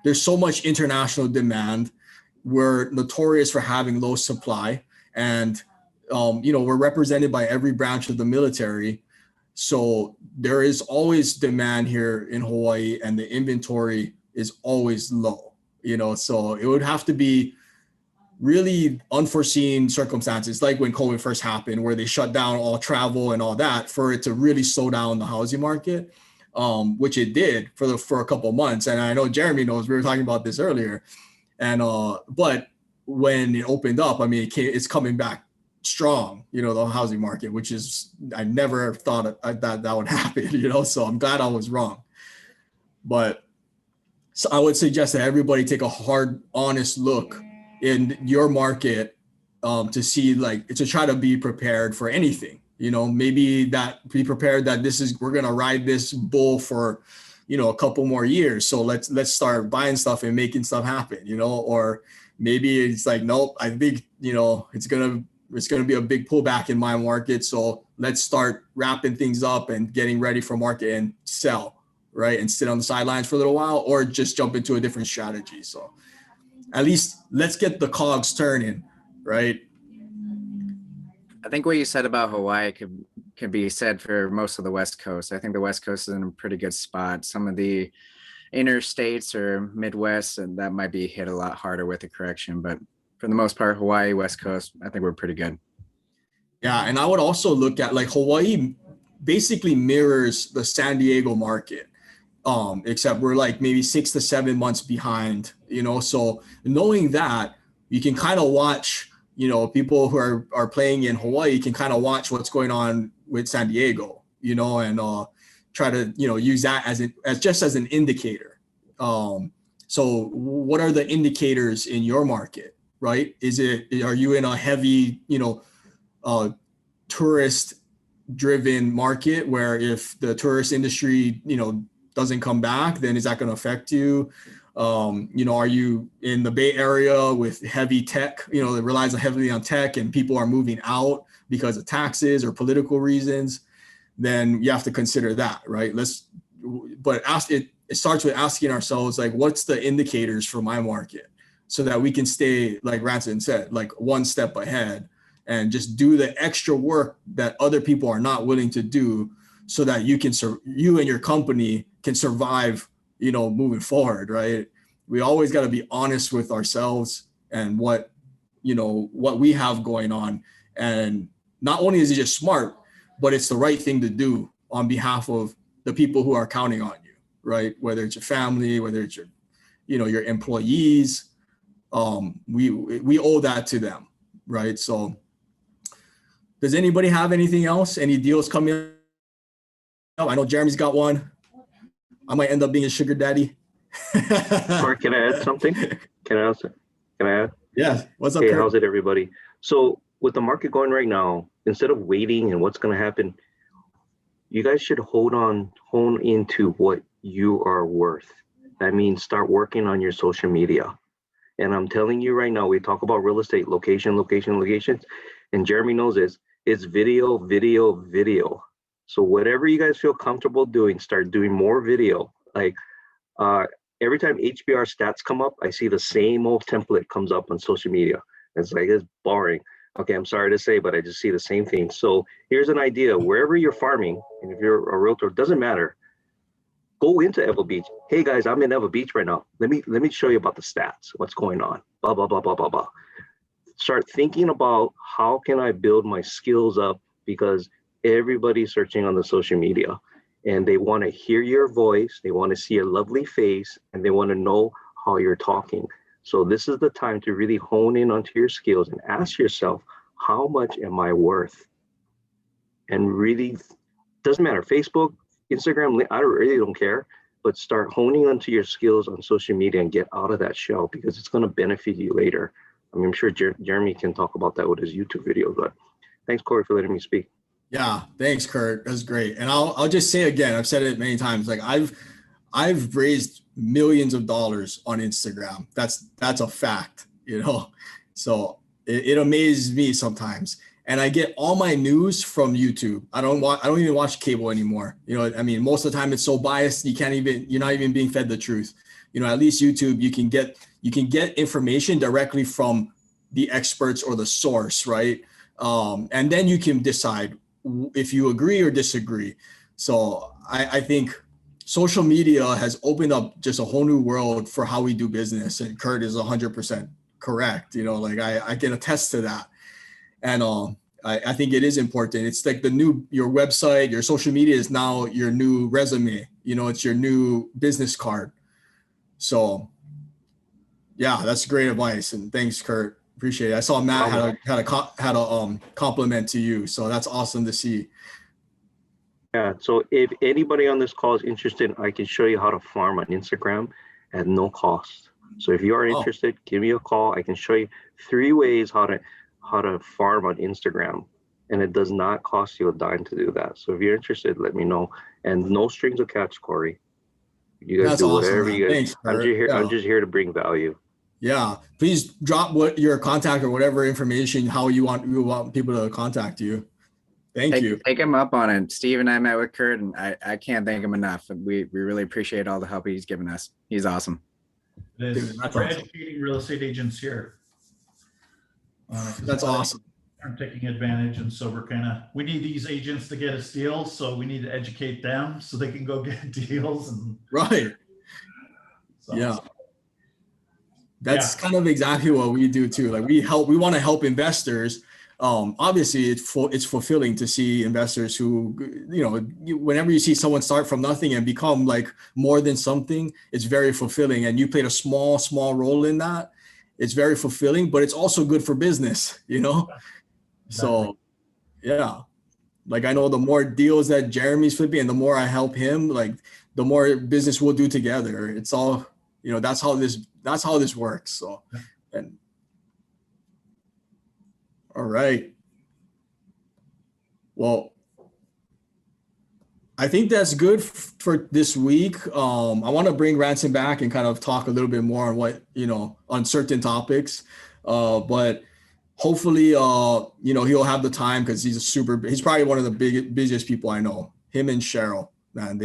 [SPEAKER 3] there's so much international demand. We're notorious for having low supply, and we're represented by every branch of the military. So there is always demand here in Hawaii, and the inventory is always low, so it would have to be really unforeseen circumstances, like when COVID first happened, where they shut down all travel and all that, for it to really slow down the housing market. which it did for a couple of months. And I know Jeremy knows, we were talking about this earlier. And but when it opened up, I mean, it's coming back strong, you know, the housing market, which is, I never thought that would happen, you know, so I'm glad I was wrong. But so I would suggest that everybody take a hard, honest look in your market to see, like, to try to be prepared for anything, you know, maybe that be prepared that we're going to ride this bull for, you know, a couple more years. So let's start buying stuff and making stuff happen, you know, or maybe it's like, nope, I think, you know, it's going to be a big pullback in my market. So let's start wrapping things up and getting ready for market and sell, right? And sit on the sidelines for a little while, or just jump into a different strategy. So at least let's get the cogs turning, right?
[SPEAKER 7] I think what you said about Hawaii could be said for most of the West Coast. I think the West Coast is in a pretty good spot. Some of the interstates or Midwest, and that might be hit a lot harder with the correction, but for the most part, Hawaii, West Coast, I think we're pretty good.
[SPEAKER 3] Yeah, and I would also look at, like, Hawaii basically mirrors the San Diego market, except we're like maybe 6 to 7 months behind, you know. So knowing that, you can kind of watch, you know, people who are playing in Hawaii can kind of watch what's going on with San Diego, you know, and try to, you know, use that as just as an indicator. So what are the indicators in your market, right? Are you in a heavy, you know, tourist driven market where if the tourist industry, you know, doesn't come back, then is that going to affect you? You know, are you in the Bay Area with heavy tech, you know, that relies heavily on tech and people are moving out because of taxes or political reasons? Then you have to consider that, right? It starts with asking ourselves, like, what's the indicators for my market, so that we can stay, like Ranson said, like one step ahead and just do the extra work that other people are not willing to do, so that you and your company can survive, you know, moving forward, right? We always got to be honest with ourselves and what we have going on. And not only is it just smart, but it's the right thing to do on behalf of the people who are counting on you, right? Whether it's your family, whether it's your, you know, your employees, we owe that to them, right? So does anybody have anything else? Any deals coming up? I know Jeremy's got one. I might end up being a sugar daddy.
[SPEAKER 9] Or can I add something? Can I add?
[SPEAKER 3] Yeah. What's up?
[SPEAKER 9] Hey,
[SPEAKER 3] Kurt?
[SPEAKER 9] how's it, everybody? So with the market going right now, instead of waiting and what's going to happen, you guys should hone into what you are worth. That means start working on your social media. And I'm telling you right now, we talk about real estate, locations, and Jeremy knows this. It's video. So whatever you guys feel comfortable doing, start doing more video. Like every time HBR stats come up, I see the same old template comes up on social media. It's boring. Okay, I'm sorry to say, but I just see the same thing. So here's an idea. Wherever you're farming, and if you're a realtor, it doesn't matter. Go into Evo Beach. Hey guys, I'm in Evo Beach right now. Let me show you about the stats. What's going on? Blah, blah, blah, blah, blah, blah. Start thinking about how can I build my skills up, because everybody's searching on the social media and they want to hear your voice. They want to see a lovely face and they want to know how you're talking. So this is the time to really hone in onto your skills and ask yourself, how much am I worth? And really, doesn't matter, Facebook, Instagram, I really don't care, but start honing onto your skills on social media and get out of that shell, because it's going to benefit you later. I mean, I'm sure Jeremy can talk about that with his YouTube videos, but thanks, Corey, for letting me speak.
[SPEAKER 3] Yeah, thanks, Kurt. That's great. And I'll just say again, I've said it many times, like I've raised millions of dollars on Instagram. That's a fact, you know. So it amazes me sometimes. And I get all my news from YouTube. I don't even watch cable anymore. You know, I mean, most of the time it's so biased, you're not even being fed the truth. You know, at least YouTube, you can get information directly from the experts or the source, right? And then you can decide if you agree or disagree. So I think social media has opened up just a whole new world for how we do business. And Kurt is 100% correct. You know, like I can attest to that. And I think it is important. It's like your website, your social media is now your new resume. You know, it's your new business card. So yeah, that's great advice. And thanks, Kurt. Appreciate it. I saw Matt had a compliment to you. So that's awesome to see.
[SPEAKER 9] Yeah, so if anybody on this call is interested, I can show you how to farm on Instagram at no cost. So if you are interested, give me a call. I can show you 3 ways how to farm on Instagram, and it does not cost you a dime to do that. So if you're interested, let me know. And no strings attached, Corey. You guys do whatever you guys. Thanks, I'm just here to bring value.
[SPEAKER 3] Yeah, please drop what your contact or whatever information, how you want people to contact you. Thank you.
[SPEAKER 7] Take him up on it. Steve and I met with Kurt, and I can't thank him enough. We really appreciate all the help he's given us. He's awesome.
[SPEAKER 8] It is.
[SPEAKER 3] Dude, that's
[SPEAKER 8] We're
[SPEAKER 3] awesome.
[SPEAKER 8] educating real estate agents here.
[SPEAKER 3] That's awesome.
[SPEAKER 8] I'm taking advantage, and so we need these agents to get us deals, so we need to educate them so they can go get deals. And
[SPEAKER 3] right. So, yeah. That's kind of exactly what we do too. Like we want to help investors. Obviously it's fulfilling to see investors who, whenever you see someone start from nothing and become like more than something, it's very fulfilling. And you played a small role in that. It's very fulfilling, but it's also good for business, Exactly. So yeah, like I know the more deals that Jeremy's flipping and the more I help him, like the more business we'll do together. It's all, that's how this works. So, and all right. Well, I think that's good for this week. I want to bring Ranson back and kind of talk a little bit more on what, on certain topics. But hopefully, he'll have the time because he's probably one of the busiest people I know. Him and Cheryl, man,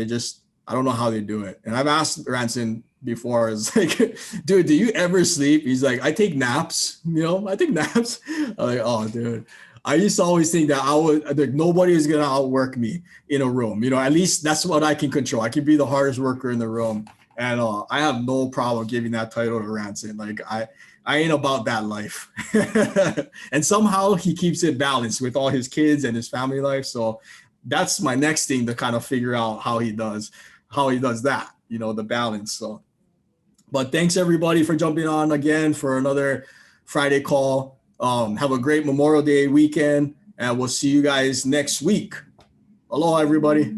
[SPEAKER 3] I don't know how they do it. And I've asked Ranson before, it's like, dude, do you ever sleep? He's like, I take naps, I take naps. I'm like, oh, dude. I used to always think that nobody is going to outwork me in a room. At least that's what I can control. I can be the hardest worker in the room. And I have no problem giving that title to Ranson. Like I ain't about that life. And somehow he keeps it balanced with all his kids and his family life. So that's my next thing to kind of figure out how he does that, the balance. So, but thanks everybody for jumping on again for another Friday call. Have a great Memorial Day weekend, and we'll see you guys next week. Aloha, everybody.